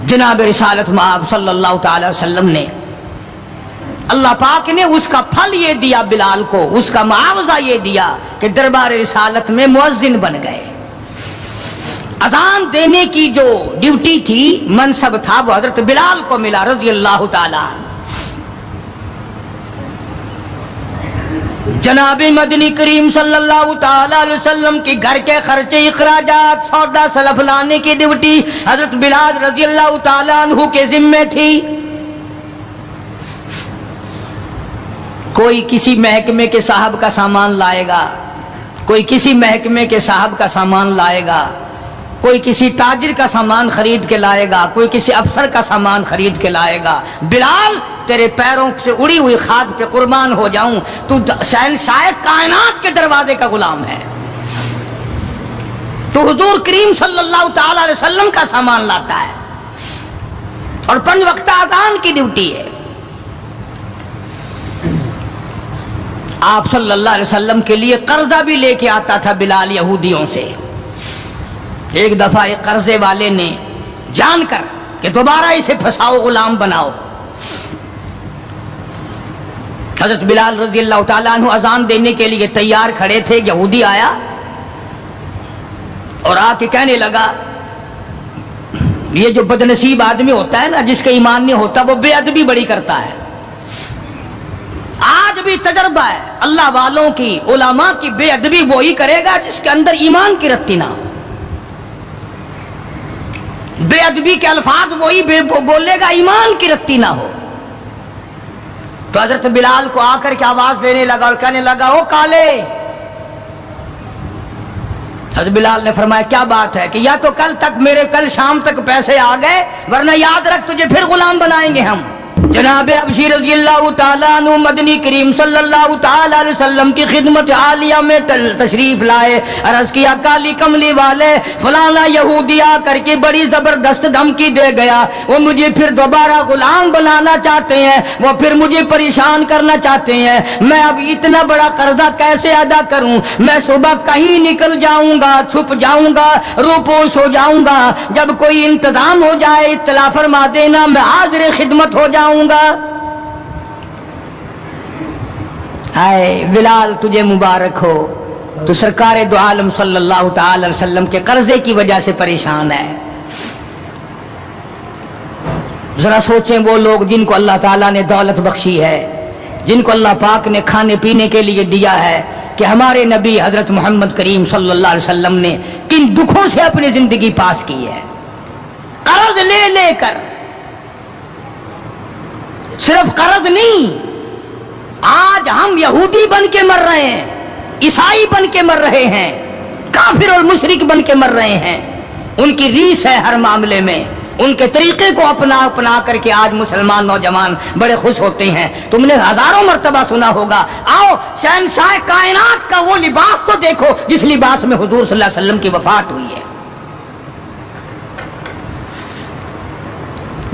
جناب رسالت مآب صلی اللہ تعالی وسلم نے، اللہ پاک نے اس کا پھل یہ دیا بلال کو، اس کا معاوضہ یہ دیا کہ دربار رسالت میں مؤذن بن گئے۔ اذان دینے کی جو ڈیوٹی تھی، منصب تھا، وہ حضرت بلال کو ملا رضی اللہ تعالی۔ جناب مدنی کریم صلی اللہ تعالی علیہ وسلم کی گھر کے خرچے، اخراجات، سودا سلف لانے کی ڈیوٹی حضرت بلال رضی اللہ تعالی عنہ کے ذمے تھی۔ کوئی کسی محکمے کے صاحب کا سامان لائے گا، کوئی کسی محکمے کے صاحب کا سامان لائے گا، کوئی کسی تاجر کا سامان خرید کے لائے گا، کوئی کسی افسر کا سامان خرید کے لائے گا۔ بلال تیرے پیروں سے اڑی ہوئی خاک پہ قربان ہو جاؤں، تو شہنشاہ کائنات کے دروازے کا غلام ہے، تو حضور کریم صلی اللہ تعالی علیہ وسلم کا سامان لاتا ہے، اور 5 وقت اذان کی ڈیوٹی ہے۔ آپ صلی اللہ علیہ وسلم کے لیے قرضہ بھی لے کے آتا تھا بلال یہودیوں سے۔ ایک دفعہ ایک قرضے والے نے جان کر کہ دوبارہ اسے پھنساؤ، غلام بناؤ، حضرت بلال رضی اللہ تعالیٰ عنہ اذان دینے کے لیے تیار کھڑے تھے، یہودی آیا اور آ کے کہنے لگا، یہ جو بدنصیب آدمی ہوتا ہے نا، جس کا ایمان نہیں ہوتا، وہ بے ادبی بڑی کرتا ہے۔ آج بھی تجربہ ہے اللہ والوں کی، علماء کی، بے ادبی وہی کرے گا جس کے اندر ایمان کی رتی نہ ہو۔ بے ادبی کے الفاظ وہی بولے گا ایمان کی رتی نہ ہو۔ تو حضرت بلال کو آ کر کے آواز دینے لگا اور کہنے لگا، او کالے۔ حضرت بلال نے فرمایا کیا بات ہے؟ کہ یا تو کل شام تک پیسے آ گئے، ورنہ یاد رکھ تجھے پھر غلام بنائیں گے ہم۔ جناب ابشی رضی اللہ تعالیٰ عنہ مدنی کریم صلی اللہ تعالیٰ علیہ وسلم کی خدمت عالیہ میں تشریف لائے، عرض کیا کالی کملی والے فلانا یہودی آ کر کے بڑی زبردست دھمکی دے گیا، وہ مجھے پھر دوبارہ غلام بنانا چاہتے ہیں، وہ پھر مجھے پریشان کرنا چاہتے ہیں، میں اب اتنا بڑا قرضہ کیسے ادا کروں؟ میں صبح کہیں نکل جاؤں گا، چھپ جاؤں گا، روپوش ہو جاؤں گا، جب کوئی انتظام ہو جائے اطلاع فرما دینا، میں حاضر خدمت ہو جاؤں گا۔ ہائے بلال تجھے مبارک ہو، تو سرکار دو عالم صلی اللہ تعالی علیہ وسلم کے قرضے کی وجہ سے پریشان ہے۔ ذرا سوچیں وہ لوگ جن کو اللہ تعالیٰ نے دولت بخشی ہے، جن کو اللہ پاک نے کھانے پینے کے لیے دیا ہے، کہ ہمارے نبی حضرت محمد کریم صلی اللہ علیہ وسلم نے کن دکھوں سے اپنی زندگی پاس کی ہے، قرض لے لے کر۔ صرف قرض نہیں، آج ہم یہودی بن کے مر رہے ہیں، عیسائی بن کے مر رہے ہیں، کافر اور مشرک بن کے مر رہے ہیں۔ ان کی ریس ہے ہر معاملے میں، ان کے طریقے کو اپنا کر کے آج مسلمان نوجوان بڑے خوش ہوتے ہیں۔ تم نے ہزاروں مرتبہ سنا ہوگا، آؤ شہنشاہ کائنات کا وہ لباس تو دیکھو جس لباس میں حضور صلی اللہ علیہ وسلم کی وفات ہوئی ہے۔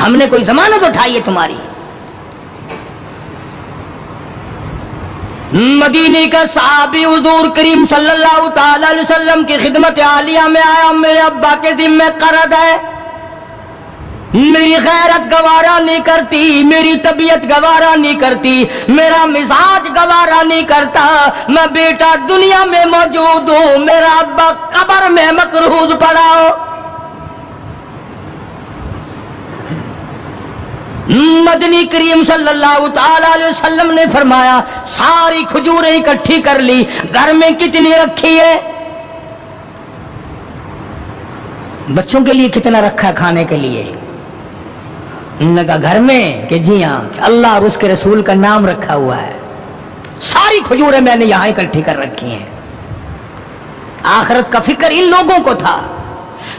ہم نے کوئی ضمانت اٹھائی ہے تمہاری؟ مدینے کا صحابی حضور کریم صلی اللہ تعالی علیہ وسلم کی خدمت عالیہ میں آیا، میرے ابا کے ذمہ قرض ہے، میری غیرت گوارا نہیں کرتی، میری طبیعت گوارا نہیں کرتی، میرا مزاج گوارا نہیں کرتا، میں بیٹا دنیا میں موجود ہوں، میرا ابا قبر میں مقروض پڑا ہو۔ مدنی کریم صلی اللہ تعالی علیہ وسلم نے فرمایا ساری کھجوریں اکٹھی کر لی، گھر میں کتنی رکھی ہے؟ بچوں کے لیے کتنا رکھا کھانے کے لیے؟ انہوں نے کہا گھر میں کہ جی ہاں، کہ اللہ اور اس کے رسول کا نام رکھا ہوا ہے، ساری کھجوریں میں نے یہاں اکٹھی کر رکھی ہیں۔ آخرت کا فکر ان لوگوں کو تھا۔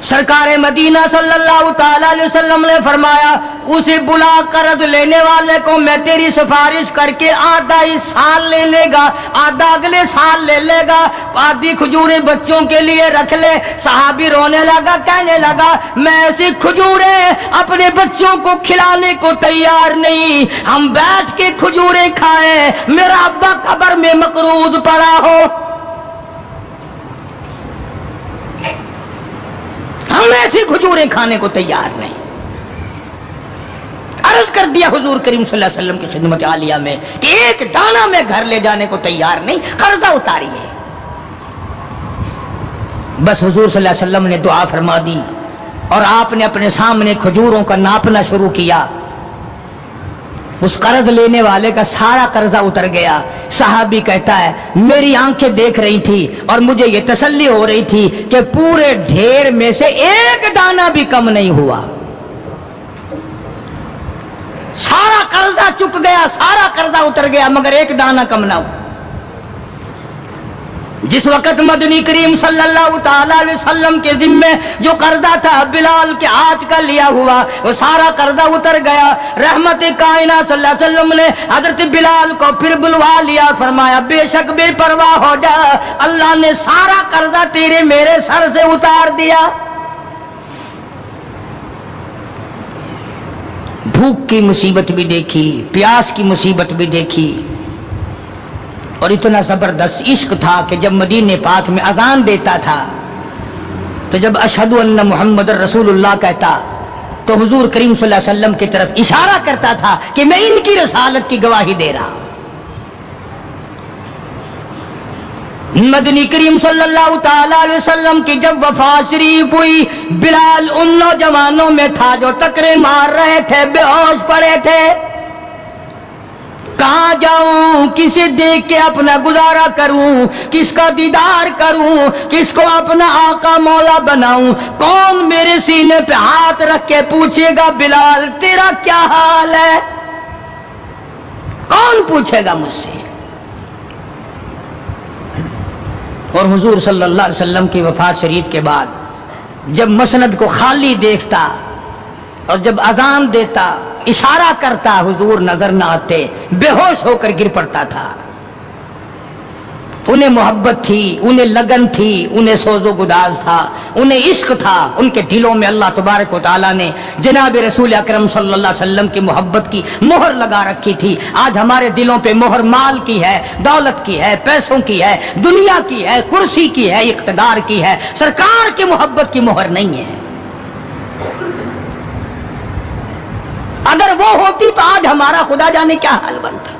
سرکار مدینہ صلی اللہ تعالی علیہ وسلم نے فرمایا اسے بلا قرض لینے والے کو میں تیری سفارش کر کے آدھا ہی سال لے لے گا، آدھا اگلے سال لے لے گا، آدھی کھجوریں بچوں کے لیے رکھ لے۔ صحابی رونے لگا، کہنے لگا میں ایسی کھجوریں اپنے بچوں کو کھلانے کو تیار نہیں، ہم بیٹھ کے کھجوریں کھائیں، میرا ابا قبر میں مقروض پڑا ہو۔ ہم ایسی کھجوریں کھانے کو تیار نہیں۔ عرض کر دیا حضور کریم صلی اللہ علیہ وسلم کی خدمت عالیہ میں کہ ایک دانہ میں گھر لے جانے کو تیار نہیں، قرضہ اتاریے۔ بس حضور صلی اللہ علیہ وسلم نے دعا فرما دی اور آپ نے اپنے سامنے کھجوروں کا ناپنا شروع کیا۔ اس قرض لینے والے کا سارا قرضہ اتر گیا۔ صحابی کہتا ہے میری آنکھیں دیکھ رہی تھی اور مجھے یہ تسلی ہو رہی تھی کہ پورے ڈھیر میں سے ایک دانہ بھی کم نہیں ہوا، سارا قرضہ چک گیا، سارا قرضہ اتر گیا، مگر ایک دانہ کم نہ ہوا۔ جس وقت مدنی کریم صلی اللہ تعالی علیہ وسلم کے ذمے جو قرضہ تھا بلال کے ہاتھ کا لیا ہوا، وہ سارا قرضہ اتر گیا۔ رحمت کائنات صلی اللہ علیہ وسلم نے حضرت بلال کو پھر بلوا لیا، فرمایا بے شک بے پرواہ ہو جا، اللہ نے سارا قرضہ تیرے میرے سر سے اتار دیا۔ بھوک کی مصیبت بھی دیکھی، پیاس کی مصیبت بھی دیکھی، اور اتنا زبردست عشق تھا کہ جب مدینے پاک میں اذان دیتا تھا تو جب اشہد ان محمد رسول اللہ کہتا تو حضور کریم صلی اللہ علیہ وسلم کی طرف اشارہ کرتا تھا کہ میں ان کی رسالت کی گواہی دے رہا ہوں۔ مدنی کریم صلی اللہ تعالی علیہ وسلم کی جب وفات شریف ہوئی، بلال ان نوجوانوں میں تھا جو ٹکرے مار رہے تھے، بے ہوش پڑے تھے۔ کہاں جاؤں، کسے دیکھ کے اپنا گزارا کروں، کس کا دیدار کروں، کس کو اپنا آقا مولا بناؤں، کون میرے سینے پہ ہاتھ رکھ کے پوچھے گا بلال تیرا کیا حال ہے؟ کون پوچھے گا مجھ سے؟ اور حضور صلی اللہ علیہ وسلم کی وفات شریف کے بعد جب مسند کو خالی دیکھتا اور جب اذان دیتا اشارہ کرتا، حضور نظر نہ آتے، بے ہوش ہو کر گر پڑتا تھا۔ انہیں محبت تھی، انہیں لگن تھی، انہیں سوز و گداز تھا، انہیں عشق تھا، ان کے دلوں میں اللہ تبارک و تعالیٰ نے جناب رسول اکرم صلی اللہ علیہ وسلم کی محبت کی مہر لگا رکھی تھی۔ آج ہمارے دلوں پہ مہر مال کی ہے، دولت کی ہے، پیسوں کی ہے، دنیا کی ہے، کرسی کی ہے، اقتدار کی ہے، سرکار کی محبت کی مہر نہیں ہے۔ اگر وہ ہوتی تو آج ہمارا خدا جانے کیا حال بنتا۔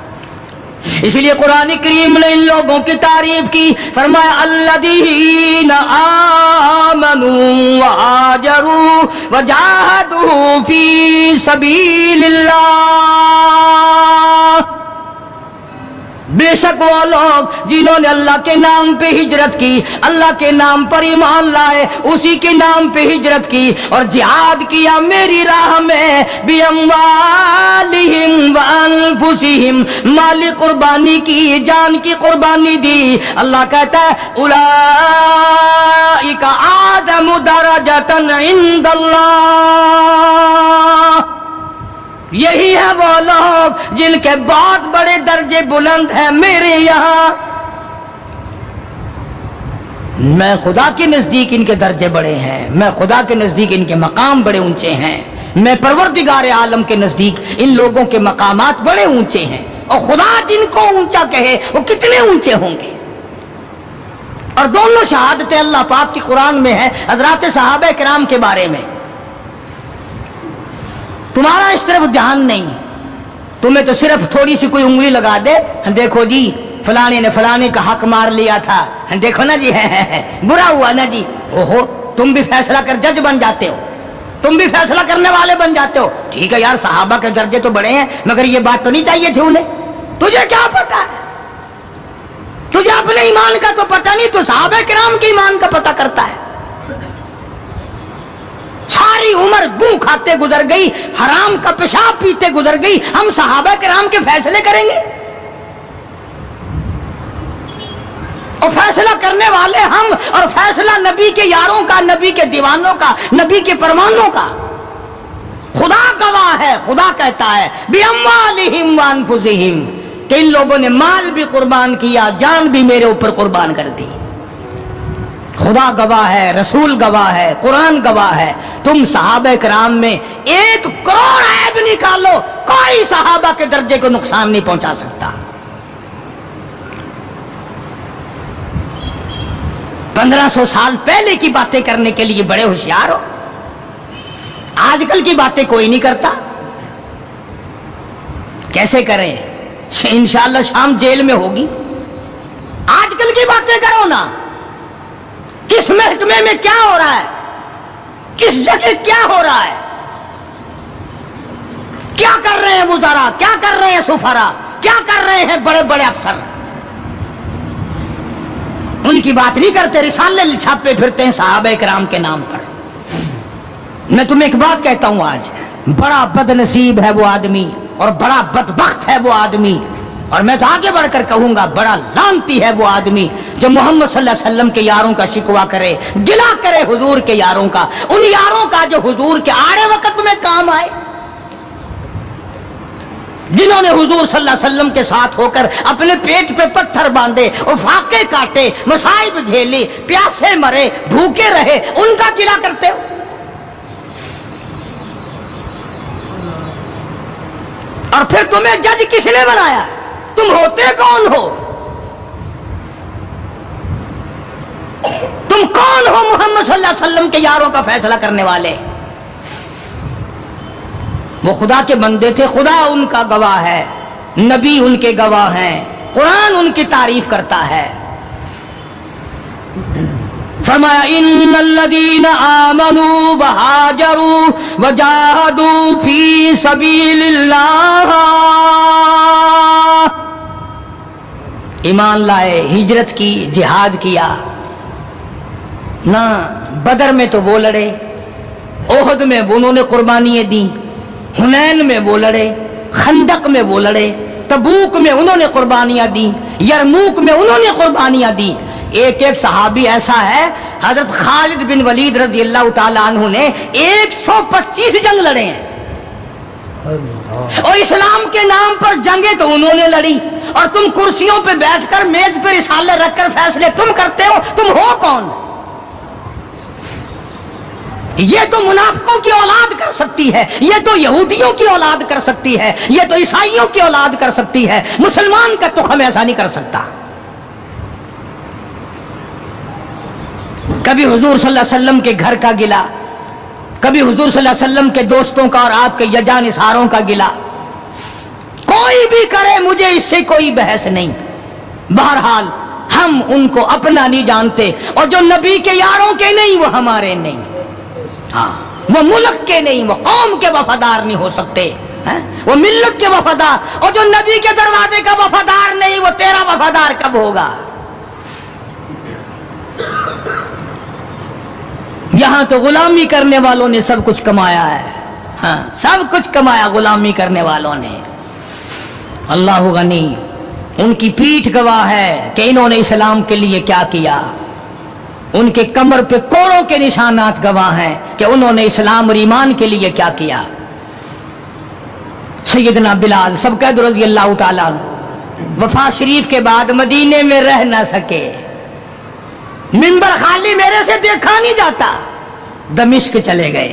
اس لیے قرآن کریم نے ان لوگوں کی تعریف کی، فرمایا الذین آمنوا وہاجروا وجاہدوا فی سبیل اللہ، بے شک وہ لوگ جنہوں نے اللہ کے نام پہ ہجرت کی، اللہ کے نام پر ایمان لائے، اسی کے نام پہ ہجرت کی اور جہاد کیا میری راہ میں، بِأَمْوَالِهِمْ وَأَنفُسِهِمْ، مالی قربانی کی، جان کی قربانی دی۔ اللہ کہتا ہے اولئک اعظم درجۃ عند اللہ، یہی ہے وہ لوگ جن کے بہت بڑے درجے بلند ہیں میرے یہاں، میں خدا کے نزدیک ان کے درجے بڑے ہیں، میں خدا کے نزدیک ان کے مقام بڑے اونچے ہیں۔ میں پروردگار عالم کے نزدیک ان لوگوں کے مقامات بڑے اونچے ہیں، اور خدا جن کو اونچا کہے وہ کتنے اونچے ہوں گے۔ اور دونوں شہادتیں اللہ پاک کی قرآن میں ہے حضرات صحابہ کرام کے بارے میں۔ تمہارا اس طرف دھیان نہیں، تمہیں تو صرف تھوڑی سی کوئی انگلی لگا دے، دیکھو جی فلانے نے فلانے کا حق مار لیا تھا، دیکھو نا جی برا ہوا نا جی، اوہو تم بھی فیصلہ کر جج بن جاتے ہو، تم بھی فیصلہ کرنے والے بن جاتے ہو۔ ٹھیک ہے یار، صحابہ کے درجے تو بڑے ہیں، مگر یہ بات تو نہیں چاہیے تھی انہیں۔ تجھے کیا پتا ہے؟ تجھے اپنے ایمان کا تو پتہ نہیں، تو صحابہ کرام کے ایمان کا پتہ کرتا ہے۔ ساری عمر گوں کھاتے گزر گئی، حرام کا پیشاب پیتے گزر گئی، ہم صحابہ کرام کے فیصلے کریں گے؟ اور فیصلہ کرنے والے ہم، اور فیصلہ نبی کے یاروں کا، نبی کے دیوانوں کا، نبی کے پروانوں کا۔ خدا گواہ ہے، خدا کہتا ہے بِأَمْوَالِهِمْ وَأَنفُسِهِمْ کہ ان لوگوں نے مال بھی قربان کیا، جان بھی میرے اوپر قربان کر دی۔ خدا گواہ ہے، رسول گواہ ہے، قرآن گواہ ہے۔ تم صحابہ کرام میں 1 کروڑ عیب نکالو، کوئی صحابہ کے درجے کو نقصان نہیں پہنچا سکتا۔ 1500 سال پہلے کی باتیں کرنے کے لیے بڑے ہوشیار ہو، آج کل کی باتیں کوئی نہیں کرتا۔ کیسے کریں؟ انشاءاللہ شام جیل میں ہوگی۔ آج کل کی باتیں کرو نا، کس محکمے میں کیا ہو رہا ہے، کس جگہ کیا ہو رہا ہے، کیا کر رہے ہیں وزراء، کیا کر رہے ہیں سفراء، کیا کر رہے ہیں بڑے بڑے افسر، ان کی بات نہیں کرتے، رسالے چھاپے پھرتے ہیں صحابہ کرام کے نام پر۔ میں تمہیں ایک بات کہتا ہوں، آج بڑا بد نصیب ہے وہ آدمی، اور بڑا بدبخت ہے وہ آدمی، اور میں تو آگے بڑھ کر کہوں گا بڑا لعنتی ہے وہ آدمی جو محمد صلی اللہ علیہ وسلم کے یاروں کا شکوہ کرے، گلہ کرے حضور کے یاروں کا، ان یاروں کا جو حضور کے آڑے وقت میں کام آئے، جنہوں نے حضور صلی اللہ علیہ وسلم کے ساتھ ہو کر اپنے پیٹ پہ پتھر باندھے اور فاقے کاٹے، مصائب جھیلی، پیاسے مرے، بھوکے رہے، ان کا گلہ کرتے ہو۔ اور پھر تمہیں جج کس نے بنایا؟ تم ہوتے کون ہو؟ تم کون ہو محمد صلی اللہ علیہ وسلم کے یاروں کا فیصلہ کرنے والے؟ وہ خدا کے بندے تھے، خدا ان کا گواہ ہے، نبی ان کے گواہ ہیں، قرآن ان کی تعریف کرتا ہے۔ فرمایا ان الذین آمنوا وہاجروا وجاہدوا فی سبیل اللہ، ایمان لائے، ہجرت کی، جہاد کیا نہ، بدر میں تو وہ لڑے، احد میں انہوں نے قربانیاں دیں، حنین میں وہ لڑے، خندق میں وہ لڑے، تبوک میں انہوں نے قربانیاں دیں، یرموک میں انہوں نے قربانیاں دیں۔ ایک ایک صحابی ایسا ہے، حضرت خالد بن ولید رضی اللہ تعالیٰ عنہ نے 125 جنگ لڑے ہیں، اور اسلام کے نام پر جنگیں تو انہوں نے لڑی، اور تم کرسیوں پہ بیٹھ کر میز پہ رسالے رکھ کر فیصلے تم کرتے ہو۔ تم ہو کون؟ یہ تو منافقوں کی اولاد کر سکتی ہے، یہ تو یہودیوں کی اولاد کر سکتی ہے، یہ تو عیسائیوں کی اولاد کر سکتی ہے، مسلمان کا تخم ایسا نہیں کر سکتا۔ کبھی حضور صلی اللہ علیہ وسلم کے گھر کا گلہ، کبھی حضور صلی اللہ علیہ وسلم کے دوستوں کا اور آپ کے یجانصاروں کا گلہ، کوئی بھی کرے، مجھے اس سے کوئی بحث نہیں۔ بہرحال ہم ان کو اپنا نہیں جانتے، اور جو نبی کے یاروں کے نہیں وہ ہمارے نہیں، ہاں وہ ملک کے نہیں، وہ قوم کے وفادار نہیں ہو سکتے، وہ ملت کے وفادار، اور جو نبی کے دروازے کا وفادار نہیں وہ تیرا وفادار کب ہوگا؟ یہاں تو غلامی کرنے والوں نے سب کچھ کمایا ہے، ہاں سب کچھ کمایا غلامی کرنے والوں نے۔ اللہ غنی، ان کی پیٹھ گواہ ہے کہ انہوں نے اسلام کے لیے کیا کیا، ان کے کمر پہ کوڑوں کے نشانات گواہ ہیں کہ انہوں نے اسلام اور ایمان کے لیے کیا کیا۔ سیدنا بلال سب قید رضی اللہ تعالیٰ عنہ وفات شریف کے بعد مدینے میں رہ نہ سکے، منبر خالی میرے سے دیکھا نہیں جاتا، دمشق چلے گئے،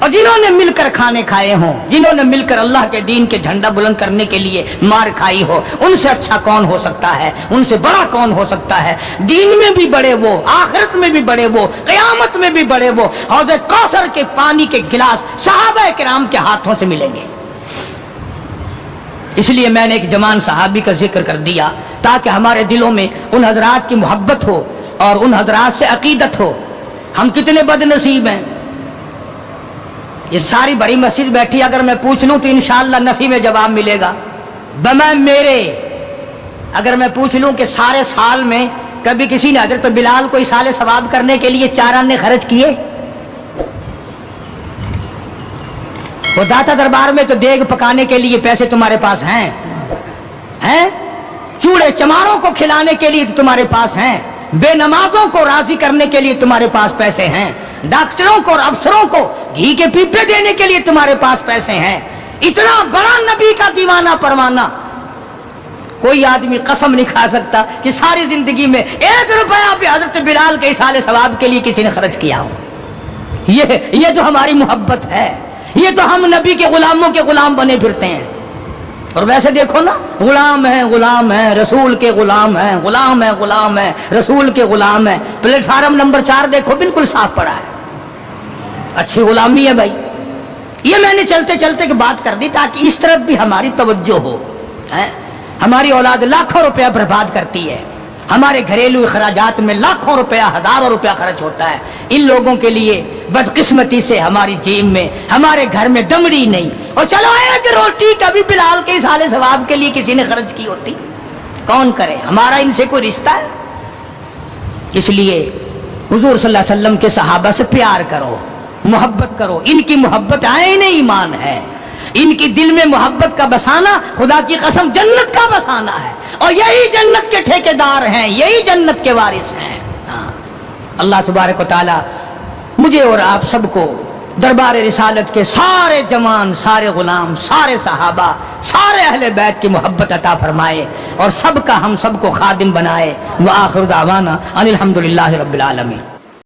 اور جنہوں نے مل کر کھانے کھائے ہوں، جنہوں نے مل کر اللہ کے دین کے جھنڈا بلند کرنے کے لیے مار کھائی ہو، ان سے اچھا کون ہو سکتا ہے، ان سے بڑا کون ہو سکتا ہے؟ دین میں بھی بڑے وہ، آخرت میں بھی بڑے وہ، قیامت میں بھی بڑے وہ، حوض کوثر کے پانی کے گلاس صحابہ کرام کے ہاتھوں سے ملیں گے۔ اس لیے میں نے ایک جوان صحابی کا ذکر کر دیا تاکہ ہمارے دلوں میں ان حضرات کی محبت ہو اور ان حضرات سے عقیدت ہو۔ ہم کتنے بد نصیب ہیں، یہ ساری بڑی مسجد بیٹھی، اگر میں پوچھ لوں تو انشاءاللہ نفی میں جواب ملے گا۔ بمیں میرے اگر میں پوچھ لوں کہ سارے سال میں کبھی کسی نے حضرت بلال کو اصال ثواب کرنے کے لیے 4 آنے خرچ کیے؟ وہ داتا دربار میں تو دیگ پکانے کے لیے پیسے تمہارے پاس ہیں، چوڑے چماروں کو کھلانے کے لیے تمہارے پاس ہیں، بے نمازوں کو راضی کرنے کے لیے تمہارے پاس پیسے ہیں، ڈاکٹروں کو اور افسروں کو گھی کے پیپے دینے کے لیے تمہارے پاس پیسے ہیں۔ اتنا بڑا نبی کا دیوانہ پروانہ کوئی آدمی قسم نہیں کھا سکتا کہ ساری زندگی میں 1 روپیہ بھی حضرت بلال کے اصال ثواب کے لیے کسی نے خرچ کیا ہو۔ یہ تو ہماری محبت ہے، یہ تو ہم نبی کے غلاموں کے غلام بنے پھرتے ہیں۔ اور ویسے دیکھو نا، غلام ہیں رسول کے غلام ہیں، غلام ہیں رسول کے غلام ہیں۔ پلیٹ فارم نمبر 4 دیکھو، بالکل صاف پڑا ہے، اچھی غلامی ہے بھائی۔ یہ میں نے چلتے چلتے کی بات کر دی تاکہ اس طرف بھی ہماری توجہ ہو۔ ہماری اولاد لاکھوں روپیہ برباد کرتی ہے، ہمارے گھریلو اخراجات میں لاکھوں روپیہ، ہزاروں روپیہ خرچ ہوتا ہے۔ ان لوگوں کے لیے بدقسمتی سے ہماری جیب میں، ہمارے گھر میں دمڑی نہیں، اور چلو ایک روٹی کبھی بلال کے اصال ثواب کے لیے کسی نے خرچ کی ہوتی، کون کرے؟ ہمارا ان سے کوئی رشتہ ہے؟ اس لیے حضور صلی اللہ علیہ وسلم کے صحابہ سے پیار کرو، محبت کرو، ان کی محبت عین ایمان ہے۔ ان کی دل میں محبت کا بسانا خدا کی قسم جنت کا بسانا ہے، اور یہی جنت کے ٹھیکیدار ہیں، یہی جنت کے وارث ہیں۔ اللہ تبارک و تعالی مجھے اور آپ سب کو دربار رسالت کے سارے جوان، سارے غلام، سارے صحابہ، سارے اہل بیت کی محبت عطا فرمائے، اور سب کا ہم سب کو خادم بنائے۔ وآخر دعوانا ان الحمدللہ رب العالمین۔